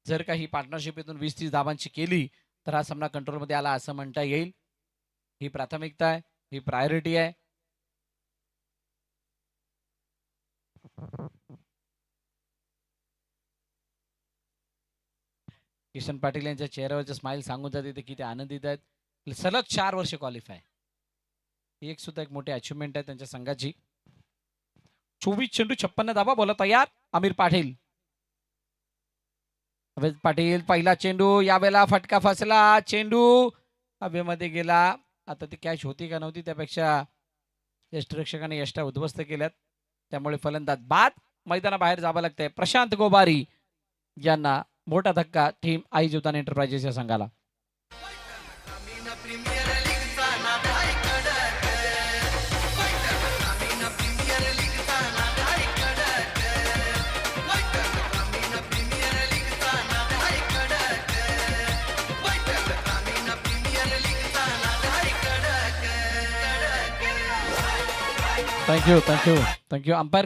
जर काही पार्टनरशिपीतून 20-30 धावांची केली तर हा सामना कंट्रोलमध्ये आला असं म्हणता येईल. ही प्राथमिकता आहे, ही प्रायोरिटी आहे. किशन पाटील यांच्या चेहऱ्यावरचे स्माइल सांगून जाते ते किती आनंदित आहेत. सलग 4 वर्ष क्वालिफाय, एक सुद्धा एक मोठी अचिव्हमेंट आहे त्यांच्या संघाची. 24 चेंडू 56 धावा. बोला तयार आमिर पाटील. पाटील पहिला चेंडू, यावेळेला फटका फसला. चेंडू हवेमध्ये गेला. आता ती कॅच होती का नव्हती त्यापेक्षा यष्टिरक्षकाने यष्टा उद्ध्वस्त केल्यात, त्यामुळे फलंदाज बाद. मैदानाबाहेर जावं लागतंय प्रशांत गोबारी यांना. मोठा धक्का टीम आई जीवदान एंटरप्राइजेस या संघाला. ग्रामीण प्रीमियर लीगचा नाद आहे कडक. पैठण ग्रामीण प्रीमियर लीगचा नाद आहे कडक. पैठण ग्रामीण प्रीमियर लीगचा नाद आहे कडक. पैठण ग्रामीण प्रीमियर लीगचा नाद आहे कडक. थँक्यू. अंपायर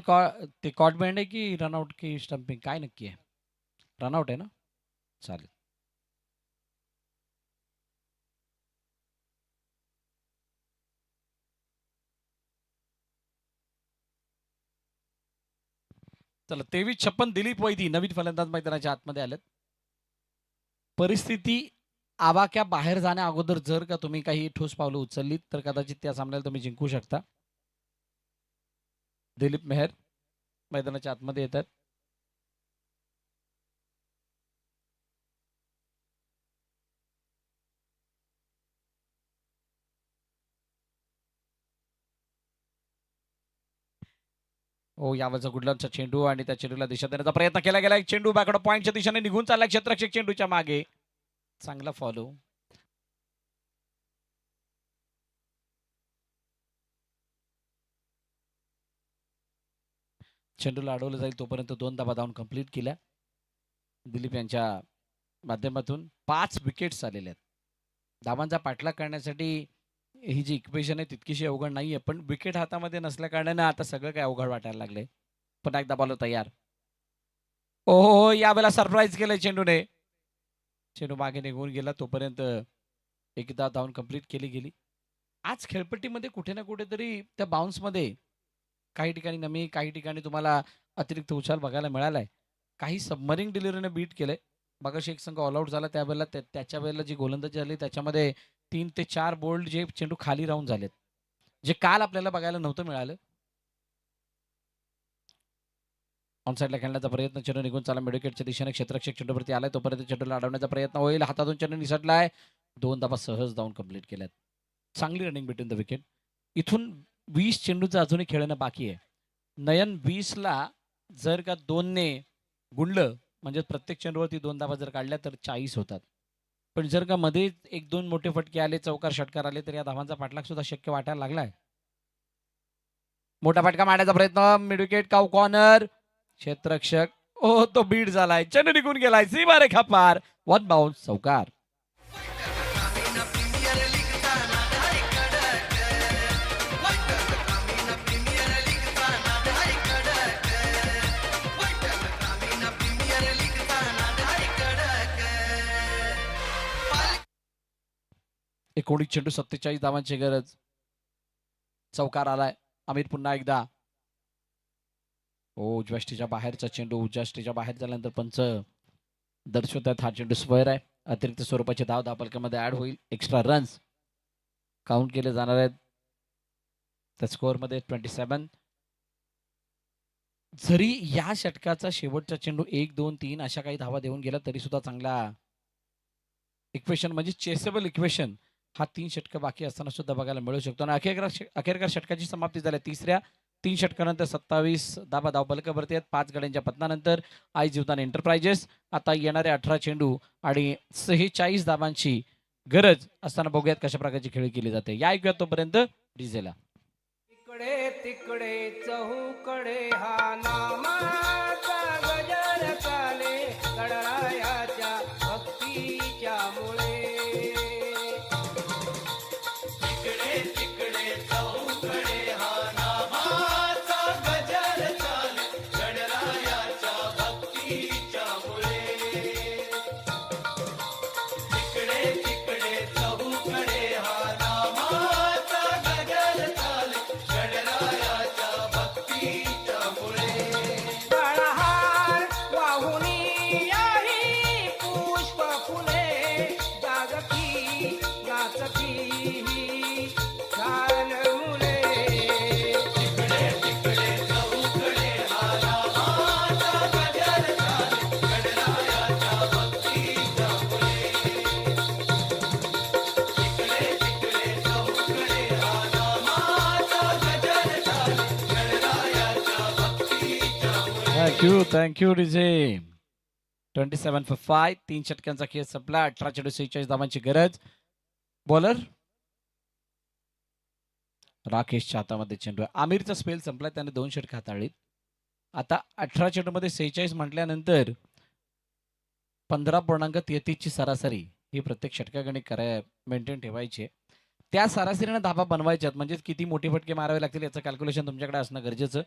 ते कॉट बँड आहे की रनआउट की स्टंपिंग, काय नक्की आहे? रनआउट आहे ना, चालेल. चला 23-56 दिलीप वैदी नवीन फलंदाज मैदानाच्या आतमध्ये आलेत. परिस्थिती आवाक्या बाहेर जाण्या अगोदर जर का तुम्ही काही ठोस पावलं उचललीत तर कदाचित त्या सामन्याला तुम्ही जिंकू शकता. दिलीप मेहर मैदानाच्या आतमध्ये येतात. ओ यावरचा गुडलांचा चेंडू आणि त्या चेंडूला दिशा देण्याचा प्रयत्न केला गेला. एक चेंडू बॅकडो पॉईंटच्या दिशेने निघून चालला. क्षेत्ररक्षक चेंडूच्या मागे. चांगला फॉलो. चेंडूला अडवलं जाईल तोपर्यंत 2 धावा धावून कंप्लीट केल्या दिलीप यांच्या माध्यमातून. 5 विकेट्स आलेल्या आहेत. धावांचा पाठलाग करण्यासाठी ही जी इक्वेशन आहे तितकीशी अवघड नाहीये, पण विकेट हातामध्ये नसल्या कारणाने आता सगळं काय अवघड वाटायला लागले. पण एकदा बॉलर तयार. ओहो यावेळेला सरप्राईज केलंय चेंडूने. चेंडू मागे निघून गेला तोपर्यंत एकदा धावून कंप्लीट केली गेली. आज खेळपट्टीमध्ये कुठे ना कुठेतरी त्या बाउन्समध्ये काही ठिकाणी नमी, काही ठिकाणी तुम्हाला अतिरिक्त उछाल बघायला मिळालाय. काही सबमरिंग डिलिव्हरीने बीट केलंय. मगाशी एक संघ ऑल आउट झाला त्यावेळेला त्याच्या वेळेला जी गोलंदाजी झाली त्याच्यामध्ये 3 ते 4 बोल्ड जे चेंडू खाली राहून झालेत, जे काल आपल्याला बघायला नव्हतं मिळालं. ऑन साईडला खेळण्याचा प्रयत्न, चेंडू निघून चाला मिडविकेटच्या दिशेने. क्षेत्ररक्षक चेंडूवरती आलाय तोपर्यंत चेंडूला अडवण्याचा प्रयत्न होईल. हातातून चेंडू निसटलाय. 2 धावा सहज धावून कंप्लीट केल्यात. चांगली रनिंग बिटवीन द विकेट. इथून 20 चेंडूचं अजूनही खेळणं बाकी आहे. नयन 20ला जर का 2ने गुणलं म्हणजे प्रत्येक चेंडूवरती 2 धावा जर काढल्या तर 40 होतात. पण जर का मध्ये 1-2 मोठे फटके आले, चौकार षटकार आले तर या धावांचा पाठलाग सुद्धा शक्य वाटायला लागलाय. मोठा फटका मारण्याचा प्रयत्न, मिड विकेट काऊ कॉर्नर, क्षेत्ररक्षक ओ तो बीट झालाय, चेंडू निघून गेलाय, सीमारेखा पार, वन बाउन्स चौकार. ग्रामीण प्रीमियर लीगचा नाद आहे कडक ग्रामीण प्रीमियर लीगचा नाद आहे कडक ग्रामीण प्रीमियर लीगचा नाद आहे कडक 19 चेंडू 47 धावांची गरज. चौकार आलाय. आमिर पुन्हा एकदा उजव्या स्टेच्या बाहेरचा चेंडू, उजव्या स्टेच्या बाहेर झाल्यानंतर पंच दर्शवतात हा चेंडू स्क्वेअर आहे. अतिरिक्त स्वरूपाचे धाव धापलक्यामध्ये ऍड होईल. एक्स्ट्रा रन्स काउंट केले जाणार आहेत त्या स्कोअरमध्ये 27. जरी या षटकाचा शेवटचा चेंडू 1, 2, 3 अशा काही धावा देऊन गेला तरी सुद्धा चांगला इक्वेशन म्हणजे चेसेबल इक्वेशन हा 3 षटक बाकी असताना सुद्धा बघायला मिळू शकतो. आणि अखेरकार षटकाची समाप्ती झाली. तिसऱ्या 3 षटकानंतर 27 धाबा धावपलकावरती आहेत. 5 गड्यांच्या पतनानंतर आई जीवदान एंटरप्राइजेस आता येणारे 18 चेंडू आणि 46 धावांची गरज असताना बघूयात कशा प्रकारची खेळी केली जाते. या ऐकूयात तोपर्यंत डीजेला. तिकडे तिकडे चहूकडे हा नामाचा गजर चाले गणरायाच्या भक्तीच्या मुळे. तिकडे तिकडे चौकडे हा नामाचा गजर चाले गणरायाच्या भक्तीच्या मुळे तिकडे तिकडे चौकडे हा नामाचा गजर चाले गणरायाच्या भक्तीच्या मुळे काळहार वाहुनी याही पुष्प फुले जागती नाचती ही छान मुले. तिकडे तिकडे चौकडे हा नामाचा गजर चाले गणरायाच्या भक्तीच्या मुळे तिकडे तिकडे चौकडे हा नामाचा गजर चाले गणरायाच्या भक्तीच्या मुळे. Thank you DJ. 27 for 5. 3 षटकांचा खेळ संपला. 18 चेंडू 46 धावांची गरज. बॉलर राकेशच्या हातामध्ये चेंडू आहे. आमिरचा स्पेल संपला, त्याने 2 षटक हाताळलीत. आता 18 चेंडूमध्ये 46 म्हटल्यानंतर 15.33 ची सरासरी ही प्रत्येक षटकागणे मेंटेन ठेवायची आहे. त्या सरासरीने धाबा बनवायच्यात म्हणजे किती मोठे फटके मारावे लागतील याचं कॅल्क्युलेशन तुमच्याकडे असणं गरजेचं.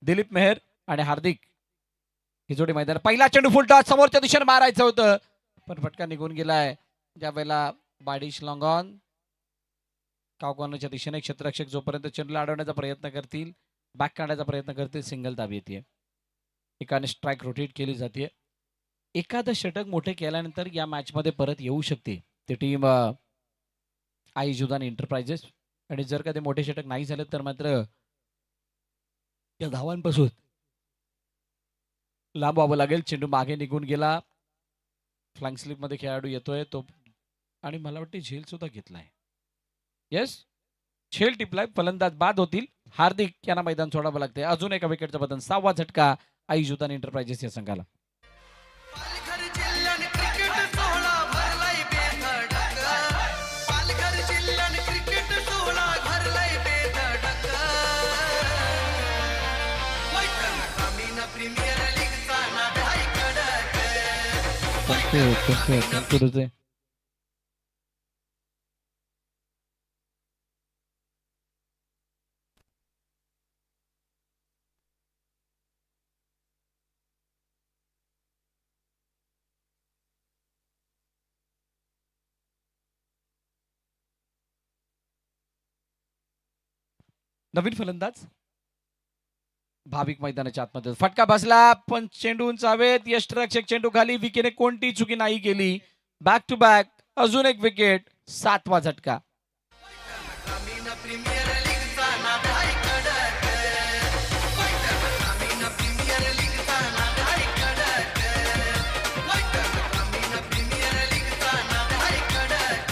दिलीप मेहर आणि हार्दिक ही जोडी मैदान. पहिला चेंडू फुल टॉस समोरच्या दिशेने मारायचं होतं पण फटका निघून गेलाय. ज्या वेळेला बाडिश लॉंगॉन कावकॉर्नरच्या दिशेने क्षेत्ररक्षक जोपर्यंत चेंडूला अडवण्याचा प्रयत्न करतील, बॅक काढण्याचा प्रयत्न करतील, सिंगल दाब येते. एकाने स्ट्राईक रोटेट केली जाते. एखादं षटक मोठे केल्यानंतर या मॅच मध्ये परत येऊ शकते ते टीम आई जुदान एंटरप्राइजेस. आणि जर का ते मोठे षटक नाही झाले तर मात्र या धावांपासून लांब व्हावं लागेल. चेंडू मागे निघून गेला. फ्लँक स्लिप मध्ये खेळाडू येतोय तो आणि मला वाटते झेल सुद्धा घेतलाय. येस, झेल टिपलाय. फलंदाज बाद होतील. हार्दिक यांना मैदान सोडावं लागते. अजून एका विकेटचं बदल. 6वा झटका आई जुदान एंटरप्राइजेस या संघाला. पालघर जिल्ह्यात क्रिकेट सोहळा भरलाय बेधडक पालघर जिल्ह्यात क्रिकेट सोहळा भरलाय बेधडक ग्रामीण प्रीमियर लीगचा नाद आहे कडक थँक्यू. नवीन फलंदाज भाविक मैदानाच्या आतमध्ये. फटका बसला पण चेंडू उंचावेत. यष्टरक्षक चेंडू खाली. विकेने कोणती चुकी नाही केली. बॅक टू बॅक अजून एक विकेट. 7वा झटका. ग्रामीण प्रीमियर लीगचा नाद आहे कडक ग्रामीण प्रीमियर लीगचा नाद आहे कडक ग्रामीण प्रीमियर लीगचा नाद आहे कडक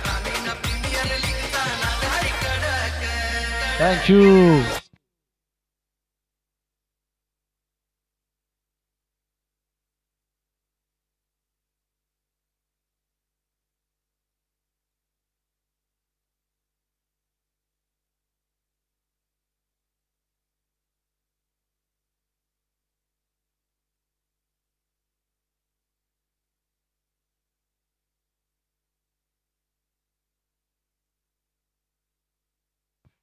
ग्रामीण प्रीमियर लीगचा नाद आहे कडक थँक्यू.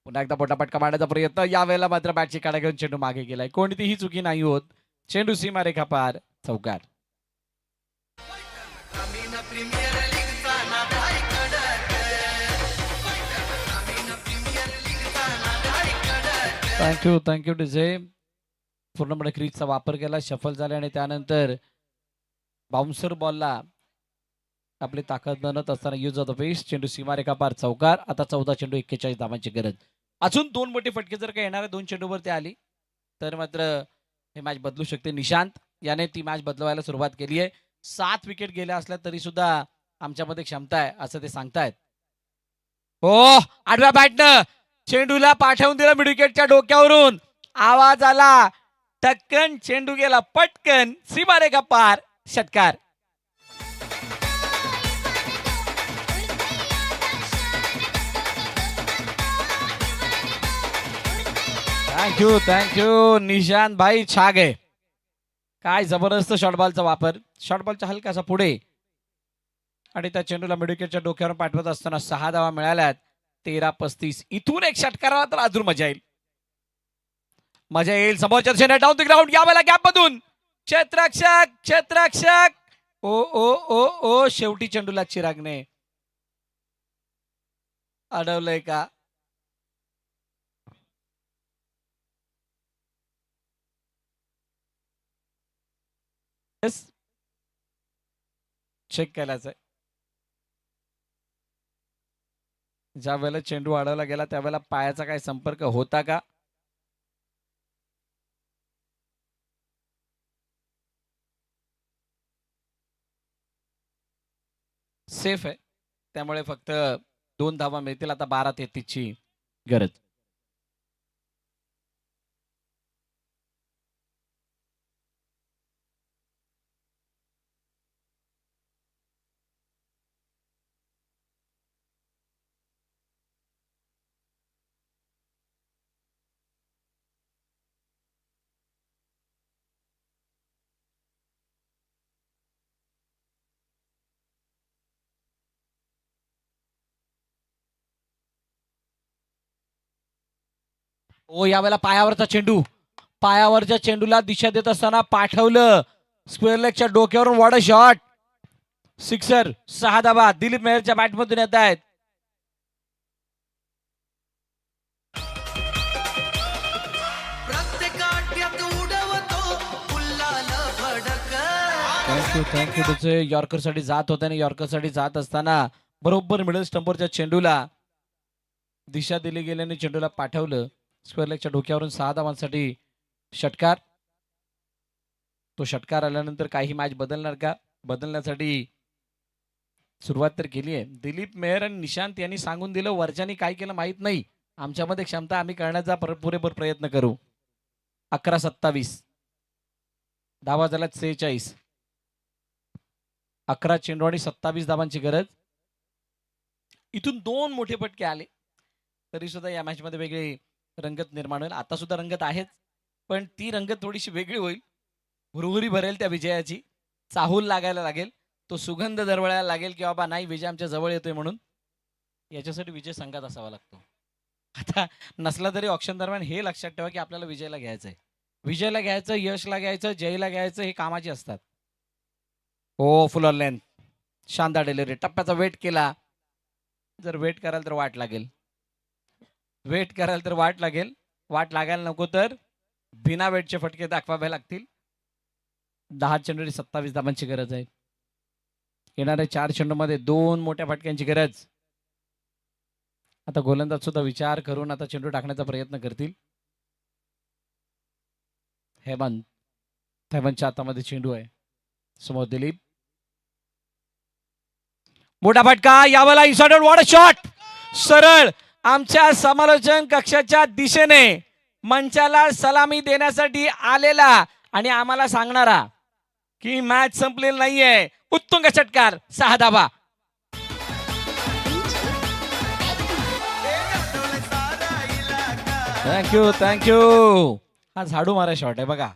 पुन्हा एकदा पोटापटका मारण्याचा प्रयत्न, यावेळेला मात्र बॅटची काढा घेऊन चेंडू मागे गेलाय. कोणतीही चुकी नाही होत. चेंडू सीमारेखा पार, चौकार. ग्रामीण प्रीमियर लीगचा नाद आहे कडक ग्रामीण प्रीमियर लीगचा नाद आहे कडक थँक्यू डीजे. पूर्णपणे क्रीजचा वापर केला, शफल झाले आणि त्यानंतर बाउन्सर बॉलला आपली ताकद बनत असताना यूज ऑफ द पेस. चेंडू सीमारेखा पार, चौकार. आता 14 चेंडू 41 धावांची गरज. अजून 2 मोठे फटके जर काही येणाऱ्या 2 चेंडूवरती आली तर मात्र हे मॅच बदलू शकते. निशांत याने ती मॅच बदलवायला सुरुवात केली आहे. 7 विकेट गेल्या असल्या तरी सुद्धा आमच्यामध्ये क्षमता आहे असं ते सांगतायत. हो, आडव्या बॅटनं चेंडूला पाठवून दिला मिड विकेटच्या डोक्यावरून. आवाज आला, टक्कन चेंडू गेला पटकन सीमारेखा पार, षटकार. थँक्यू निशांत भाई, छा गे. काय जबरदस्त शॉर्टबॉलचा वापर. शॉर्टबॉलच्या हलकासा पुढे आणि त्या चेंडूला मिड विकेटच्या डोक्यावर पाठवत असताना 6 धावा मिळाल्यात. 13-35. इथून एक षटकाराला तर अजून मजा येईल. मजा येईल. समोरच्या दिशेने डाऊन द ग्राउंड, यावेळेला गॅप मधून क्षेत्ररक्षक ओ ओ ओ ओ शेवटी चेंडूला चिरागने अडवलंय का? चेक केलाच आहे. ज्या वेळेला चेंडू अडवला गेला त्यावेळेला पायाचा काही संपर्क होता का? सेफ आहे, त्यामुळे फक्त 2 धावा मिळतील. आता 12-33 ची गरज. ओ, यावेळेला पायावरचा चेंडू, पायावरच्या चेंडूला दिशा देत असताना पाठवलं स्क्वेअर लेगच्या डोक्यावरून. What a shot, sixer. 6 धावा दिलीप मेहरच्या बॅटमधून येत आहेत. प्रत्येक अड्ड्यात उडवतो गुलाल भडक थँक्यू तुझे. यॉर्कर साठी जात होते आणि यॉर्कर साठी जात असताना बरोबर मिडल स्टंपवरच्या चेंडूला दिशा दिली गेल्याने चेंडूला पाठवलं स्क्वेअर लेगच्या डोक्यावरून. 6 धावांसाठी षटकार. तो षटकार आल्यानंतर काही मॅच बदलणार का? बदलण्यासाठी सुरुवात तर केली आहे. दिलीप मेहर आणि निशांत यांनी सांगून दिलं, वरच्यानी काय केलं माहित नाही, आमच्यामध्ये क्षमता, आम्ही करण्याचा पुरेपूर प्रयत्न करू. 11-27. धावा झाल्यात 46. 11 चेंडू आणि 27 धावांची गरज. इथून 2 मोठे फटके आले तरी सुद्धा या मॅच मध्ये वेगळी रंगत निर्माण होईल. आता सुद्धा रंगत आहेच, पण ती रंगत थोडीशी वेगळी होईल. हुरहुरी भरेल त्या विजयाची, चाहूल लागायला लागेल, तो सुगंध दरवळायला लागेल की बाबा नाही, विजय आमच्या जवळ येतोय म्हणून. याच्यासाठी विजय संघात असावा लागतो. आता नसला तरी ऑप्शन दरम्यान हे लक्षात ठेवा की आपल्याला विजयला घ्यायचंय. विजयला घ्यायचं, यशला घ्यायचं, जयला घ्यायचं, हे कामाची असतात. हो, फुल ऑन लेंथ, शानदार डिलिव्हरी. टप्प्याचा वेट केला. जर वेट कराल तर वाट लागेल, वेट कराल तर वाट लागेल. वाट लागायला नको तर बिना वेटचे फटके दाखवावे लागतील. 10 चेंडू 27 धावांची गरज आहे. येणाऱ्या 4 चेंडूमध्ये 2 मोठ्या फटक्यांची गरज. आता गोलंदाज सुद्धा विचार करून आता चेंडू टाकण्याचा प्रयत्न करतील. हेमंतच्या हातामध्ये चेंडू आहे. समोर दिलीप, मोठा फटका, यावेळेला इन्साइड वॉट अ शॉट. सरळ आमच्या समालोचन कक्षाच्या दिशेने मंचाला सलामी देण्यासाठी आलेला आणि आम्हाला सांगणारा की मॅच संपलेली नाहीये. उत्तुंग षटकार, 6 धावा. थँक्यू. हा झाडू मारा शॉट आहे बघा,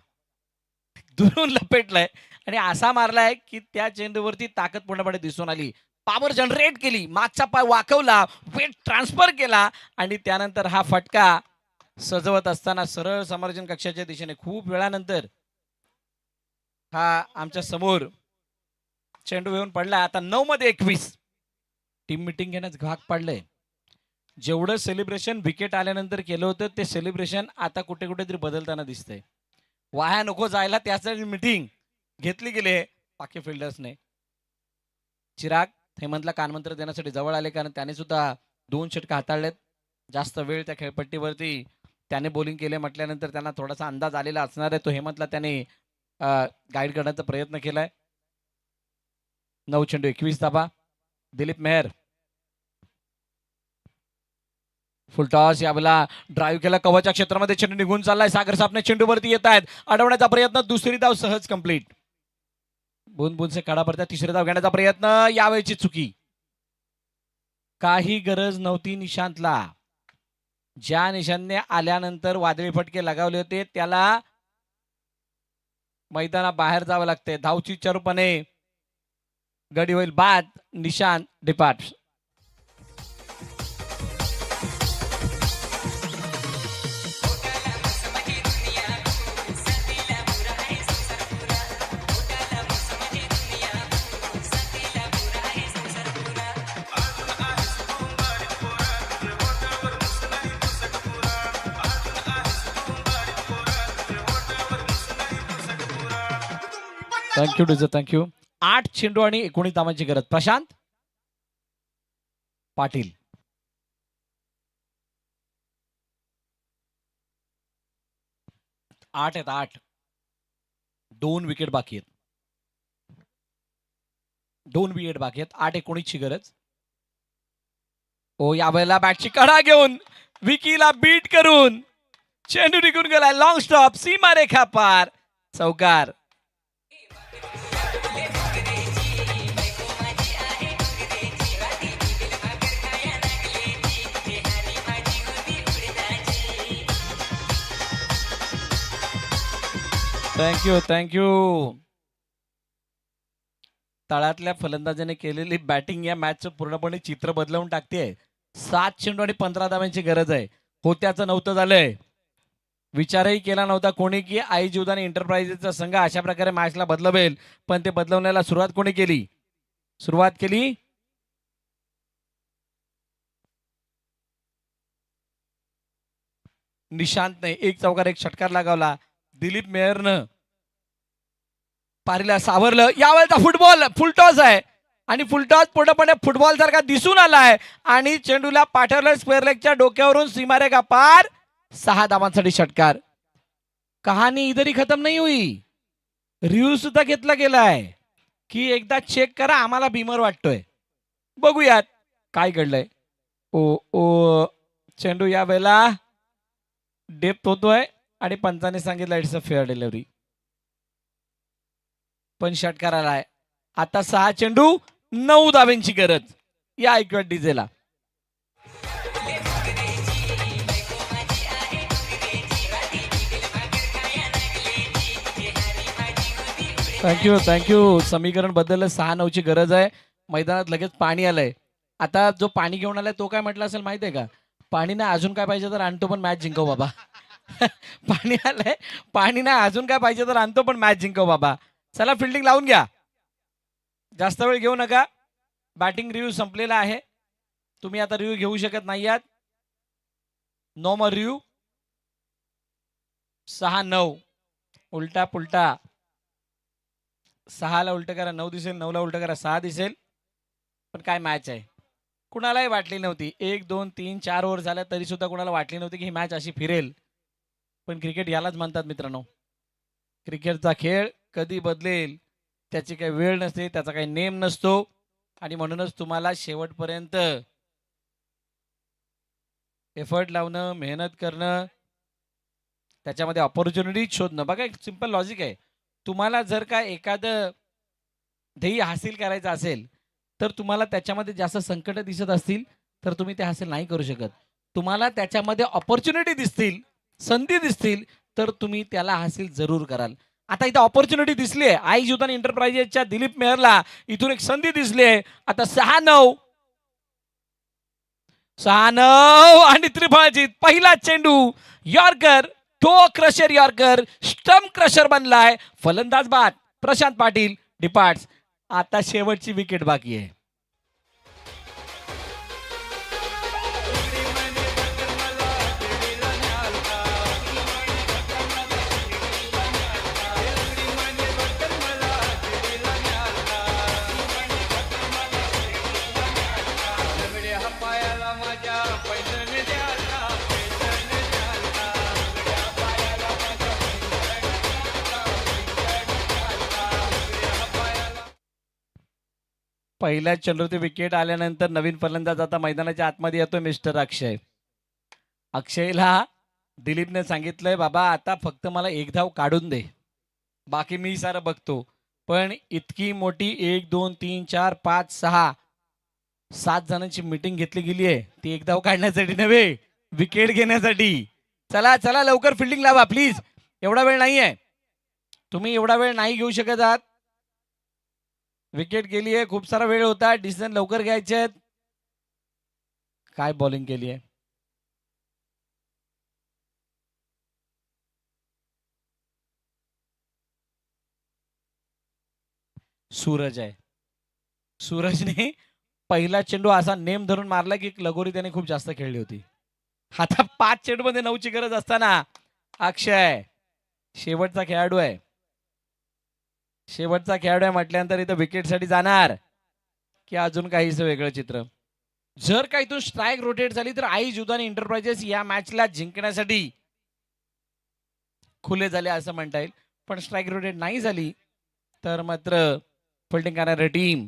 दुरून लपेटलाय आणि असा मारलाय की त्या चेंडूवरती ताकद पूर्णपणे दिसून आली. पॉवर जनरेट केली, मागचा पाय वाकवला, वेट ट्रान्सफर केला आणि त्यानंतर हा फटका सजवत असताना सरळ समर्जन कक्षाच्या दिशेने खूप वेळानंतर हा आमच्या समोर चेंडू येऊन पडला. आता 9 मध्ये 21 टीम मिटिंग घेण्यास भाग पडलंय. जेवढं सेलिब्रेशन विकेट आल्यानंतर केलं होतं ते सेलिब्रेशन आता कुठे कुठेतरी बदलताना दिसतंय. वाया नको जायला त्यासाठी मीटिंग घेतली गेली आहे बाकी फिल्डर्सने. चिराग हेमंतला कानमंत्र देण्यासाठी जवळ आले कारण त्याने सुद्धा 2 षटक हाताळलेत. जास्त वेळ त्या खेळपट्टीवरती त्याने बॉलिंग केले म्हटल्यानंतर त्यांना थोडासा अंदाज आलेला असणार आहे. तो हेमंतला त्याने गाईड करण्याचा प्रयत्न केलाय. 9 चेंडू 21 धाबा. दिलीप मेहर फुलटॉस यावेळेला ड्राईव्ह केला कव्हरच्या क्षेत्रामध्ये चेंडू निघून चाललाय. सागर सापने चेंडूवरती येत आहेत. अडवण्याचा प्रयत्न. दुसरी धाव सहज कंप्लीट. बुन से काढा पडत्या. तिसरी धाव घेण्याचा प्रयत्न. यावेळची चुकी. काही गरज नव्हती निशांतला. ज्या निशांतने आल्यानंतर वादळी फटके लगावले होते त्याला मैदानाबाहेर जावं लागते. धावची चरूपणे गडी होईल बाद. निशांत डिपार्ट. थँक्यू डिझर थँक्यू. 8 चेंडू आणि 19 धावांची गरज. प्रशांत पाटील. आठ आहेत 8. 2 विकेट बाकी आहेत. 2 विकेट बाकी आहेत. 8-19 ची गरज. ओ यावेळेला बॅटची कडा घेऊन विकीला बीट करून चेंडू निघून गेला. Long stop. सीमा रेखा पार. चौकार. थँक्यू. तळातल्या फलंदाजाने केलेली बॅटिंग या मॅचचं पूर्णपणे चित्र बदलवून टाकते. 7 चेंडू आणि 15 धावांची गरज आहे. होत्याचं नव्हतं झालंय. विचारही केला नव्हता कोणी की आई जीवदानी एंटरप्राइजेसचा संघ अशा प्रकारे मॅचला बदलवेल. पण ते बदलवण्याला सुरुवात कोणी केली? सुरुवात केली निशांतने. 1 चौकार 1 षटकार लगावला. दिलीप मेहरनं पारीला सावरलं. यावेळेचा फुटबॉल फुलटॉस आहे आणि फुलटॉस पूर्णपणे फुटबॉल सारखा दिसून आलाय आणि चेंडूला पाठवलं स्क्वेअर लेगच्या डोक्यावरून. सीमारेखा पार. 6 धावांसाठी षटकार. कहाणी इधरही खतम नाही हुई. रिव्ह्यू सुद्धा घेतला गेलाय की एकदा चेक करा. आम्हाला बीमर वाटतोय. बघूयात काय घडलंय. ओ चेंडू या वेळेला डेप्थ होतोय आणि पंचाने सांगितलं इट्स अ फेअर डिलिव्हरी. पण षटकार आलाय. आता 6 चेंडू 9 धावांची गरज. या ऐकूयात डीजेला. थँक्यू. समीकरण बदललं. 6-9 ची गरज आहे. मैदानात लगेच पाणी आलंय. आता जो पाणी घेऊन आलाय तो काय म्हटलं असेल माहितीये का? पाणी नाही अजून काय पाहिजे तर आणतो पण मॅच जिंकव बाबा. पाणी आलंय. पाणी नाही अजून काय पाहिजे तर आणतो पण मॅच जिंकव बाबा. चला फिल्डिंग लावून घ्या. जास्त वेळ घेऊ नका. बॅटिंग रिव्ह्यू संपलेला आहे. तुम्ही आता रिव्ह्यू घेऊ शकत नाही आहात. नो मोर रिव्ह्यू. 6-9 उलटा पुलटा. 6 ला उलट करा 9 दिसेल. 9 ला उलट करा 6 दिसेल. पण काय मॅच आहे. कुणालाही वाटली नव्हती. 1 2 3 4 ओव्हर झाल्या तरी सुद्धा कुणाला वाटली नव्हती की ही मॅच अशी फिरेल. पण क्रिकेट यालाच म्हणतात मित्रांनो. क्रिकेटचा खेळ कधी बदलेल त्याची काही वेळ नसते. त्याचा काही नेम नसतो. आणि म्हणूनच तुम्हाला शेवटपर्यंत एफर्ट लावणं, मेहनत करणं, त्याच्यामध्ये ऑपॉर्च्युनिटी शोधणं. बघा एक सिंपल लॉजिक आहे. तुम्हाला जर का एखादं ध्येय हासिल करायचं असेल तर तुम्हाला त्याच्यामध्ये जास्त संकट दिसत असतील तर तुम्ही ते हासिल नाही करू शकत. तुम्हाला त्याच्यामध्ये ऑपॉर्च्युनिटी दिसतील, संधी दिसतील तर तुम्ही त्याला हासिल जरूर कराल. आता इथं ऑपॉर्च्युनिटी दिसली आहे आई जुतान एंटरप्राइजेसच्या दिलीप मेहरला इथून एक संधी दिसली आहे. आता 6-9 आणि त्रिफळाजीत पहिला चेंडू यॉर्कर टो क्रशर यॉर्कर स्टम्प क्रशर बनलाय. फलंदाज बाद प्रशांत पाटील डिपार्ट्स. आता शेवटची विकेट बाकी आहे. दगड्या पायाला माझ्या पैठण द्याला पैठण द्याला दगड्या पायाला माझ्या पहिल्या चेंडूवरती विकेट आल्यानंतर नवीन फलंदाज आता मैदानाच्या आतमध्ये येतो मिस्टर अक्षय. अक्षयला दिलीपने सांगितलंय बाबा आता फक्त मला एक धाव काढून दे बाकी मी सारं बघतो. पण इतकी मोठी 1 2 3 4 5 6 7 जणांची मीटिंग घेतली गेली आहे ती एक धाव काढण्यासाठी नव्हे विकेट घेण्यासाठी. चला चला लवकर फिल्डिंग लावा प्लीज. एवढा वेळ नाही आहे. तुम्ही एवढा वेळ नाही घेऊ शकत आहात. विकेट गेली आहे. खूप सारा वेळ होता. डिसिजन लवकर घ्यायचे आहेत. काय बॉलिंग केली आहे. सूरज आहे. सूरजने पहिला चेंडू असा नेम धरून मारला की लगोरी त्याने खूप जास्त खेळली होती. आता 5 चेंडू मध्ये 9ची गरज असताना अक्षय शेवटचा खेळाडू आहे. शेवटचा खेळाडू आहे म्हटल्यानंतर इथं विकेटसाठी जाणार की अजून काहीच वेगळं चित्र. जर का इथून स्ट्राईक रोटेट झाली तर आई जुदानी एंटरप्राइजेस या मॅचला जिंकण्यासाठी खुले झाले असं म्हणता येईल. पण स्ट्राईक रोटेट नाही झाली तर मात्र फिल्डिंग करणारी टीम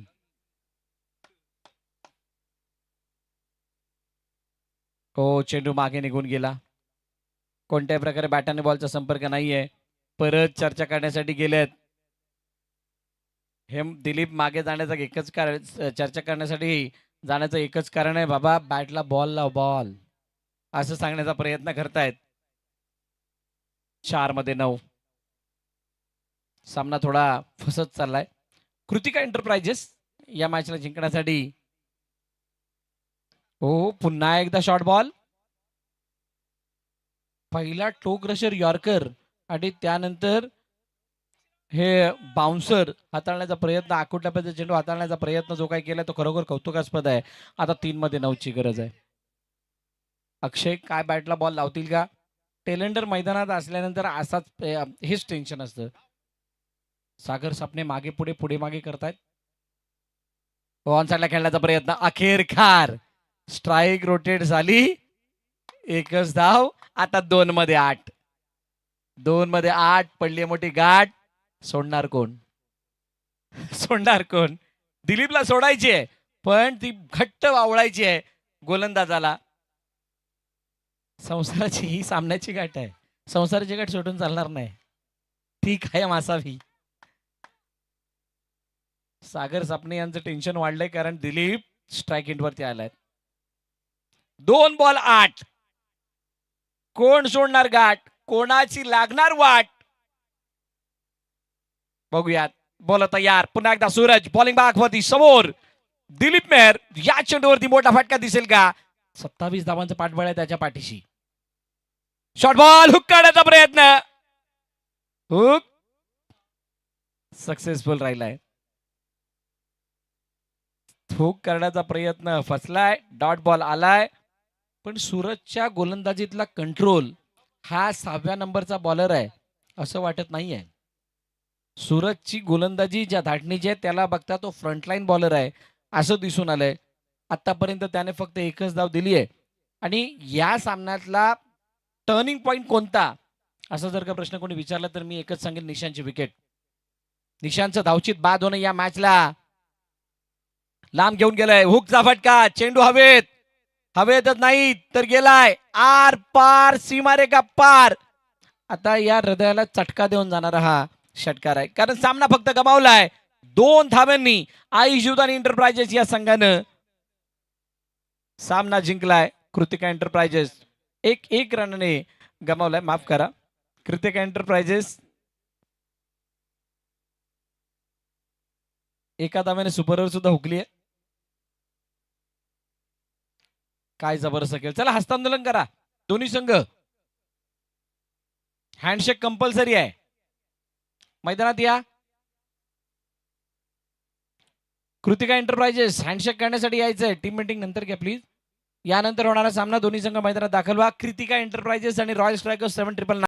हो चेंडू मागे निघून गेला. कोणत्याही प्रकारे बॅट आणि बॉलचा संपर्क नाहीये. परत चर्चा करण्यासाठी गेलेत. हे दिलीप मागे जाण्याचं एकच कारण चर्चा करण्यासाठी जाण्याचं एकच कारण आहे बाबा बॅटला बॉल लाव बॉल असं सांगण्याचा प्रयत्न करतायत. 4-9 सामना थोडा फसत चाललाय. कृतिका एंटरप्राइजेस या मॅचला जिंकण्यासाठी हो पुन्हा एकदा शॉर्ट बॉल. पहिला टो क्रशर यॉर्कर आणि त्यानंतर हे बाउन्सर हाताळण्याचा प्रयत्न आखूड टप्प्याचा चेंडू हाताळण्याचा प्रयत्न जो काही केला तो खरोखर कौतुकास्पद आहे. आता 3-9ची गरज आहे. अक्षय काय बॅटला बॉल लावतील का. टेलेंडर मैदानात असल्यानंतर असाच हेच टेन्शन असतं. सागर सापणे मागे पुढे पुढे मागे करतायत. ऑन साईडला खेळण्याचा प्रयत्न अखेरकार स्ट्राईक रोटेट झाली. एकच धाव. आता 2-8 2-8 पडली मोठी गाठ. सोडणार कोण. सोडणार कोण. दिलीपला सोडायची आहे पण ती घट्ट वावळायची आहे गोलंदाजाला. संसाराची ही सामन्याची गाठ आहे. संसाराची गाठ सोडून चालणार नाही. ती कायम असावी. सागर सापणे यांचं टेन्शन वाढलंय कारण दिलीप स्ट्राईक एंडवरती आलाय. 2-8 कोण सोडणार गाठ. कोणाची लागणार वाट बघूयात. बॉल तयार. पुन्हा एकदा सूरज बॉलिंग बागवरती समोर दिलीप मेहर. या चेंडूवरती मोठा फटका दिसेल का. 27 धावांचं पाठबळ आहे त्याच्या पाठीशी. शॉर्ट बॉल हुक काढण्याचा प्रयत्न. हुक सक्सेसफुल राहिलाय. हुक करण्याचा प्रयत्न फसलाय. डॉट बॉल आलाय. पण सूरजच्या गोलंदाजीतला कंट्रोल हा 6व्या नंबरचा बॉलर आहे असं वाटत नाहीये. सूरजची गोलंदाजी ज्या धाटणीची आहे त्याला बघता तो फ्रंटलाईन बॉलर आहे असं दिसून आलंय. आतापर्यंत त्याने फक्त एकच धाव दिली आहे. आणि या सामन्यातला टर्निंग पॉइंट कोणता असा जर का प्रश्न कोणी विचारला तर मी एकच सांगेल निशांची विकेट. निशांचं धावचित बाद होणं या मॅचला लांब घेऊन गेलाय. हुकचा फटका. चेंडू हवेतच नाही तर गेलाय आर पार सीमारेखा पार. आता या हृदयाला चटका देऊन जाणारा हा षटकार आहे कारण सामना फक्त गमावलाय 2 धावांनी. आई जुदानी एंटरप्राइजेस या संघानं सामना जिंकलाय. कृतिका एंटरप्राइजेस एक रनने गमावलाय. माफ करा. कृतिका एंटरप्राइजेस एका धाव्याने सुपर ओव्हर सुद्धा हुकली आहे. काय जबरदस्त खेळ. चला हस्तांदोलन करा दोन्ही संघ. हँडशेक कंपल्सरी आहे. मैदानात या. कृतिका एंटरप्राइजेस हँडशेक करण्यासाठी यायचंय. टीम मीटिंग नंतर घ्या प्लीज. यानंतर होणारा सामना दोन्ही संघ मैदानात दाखल व्हा. कृतिका एंटरप्राइजेस आणि रॉयल स्ट्रायकर्स 7 ट्रिपल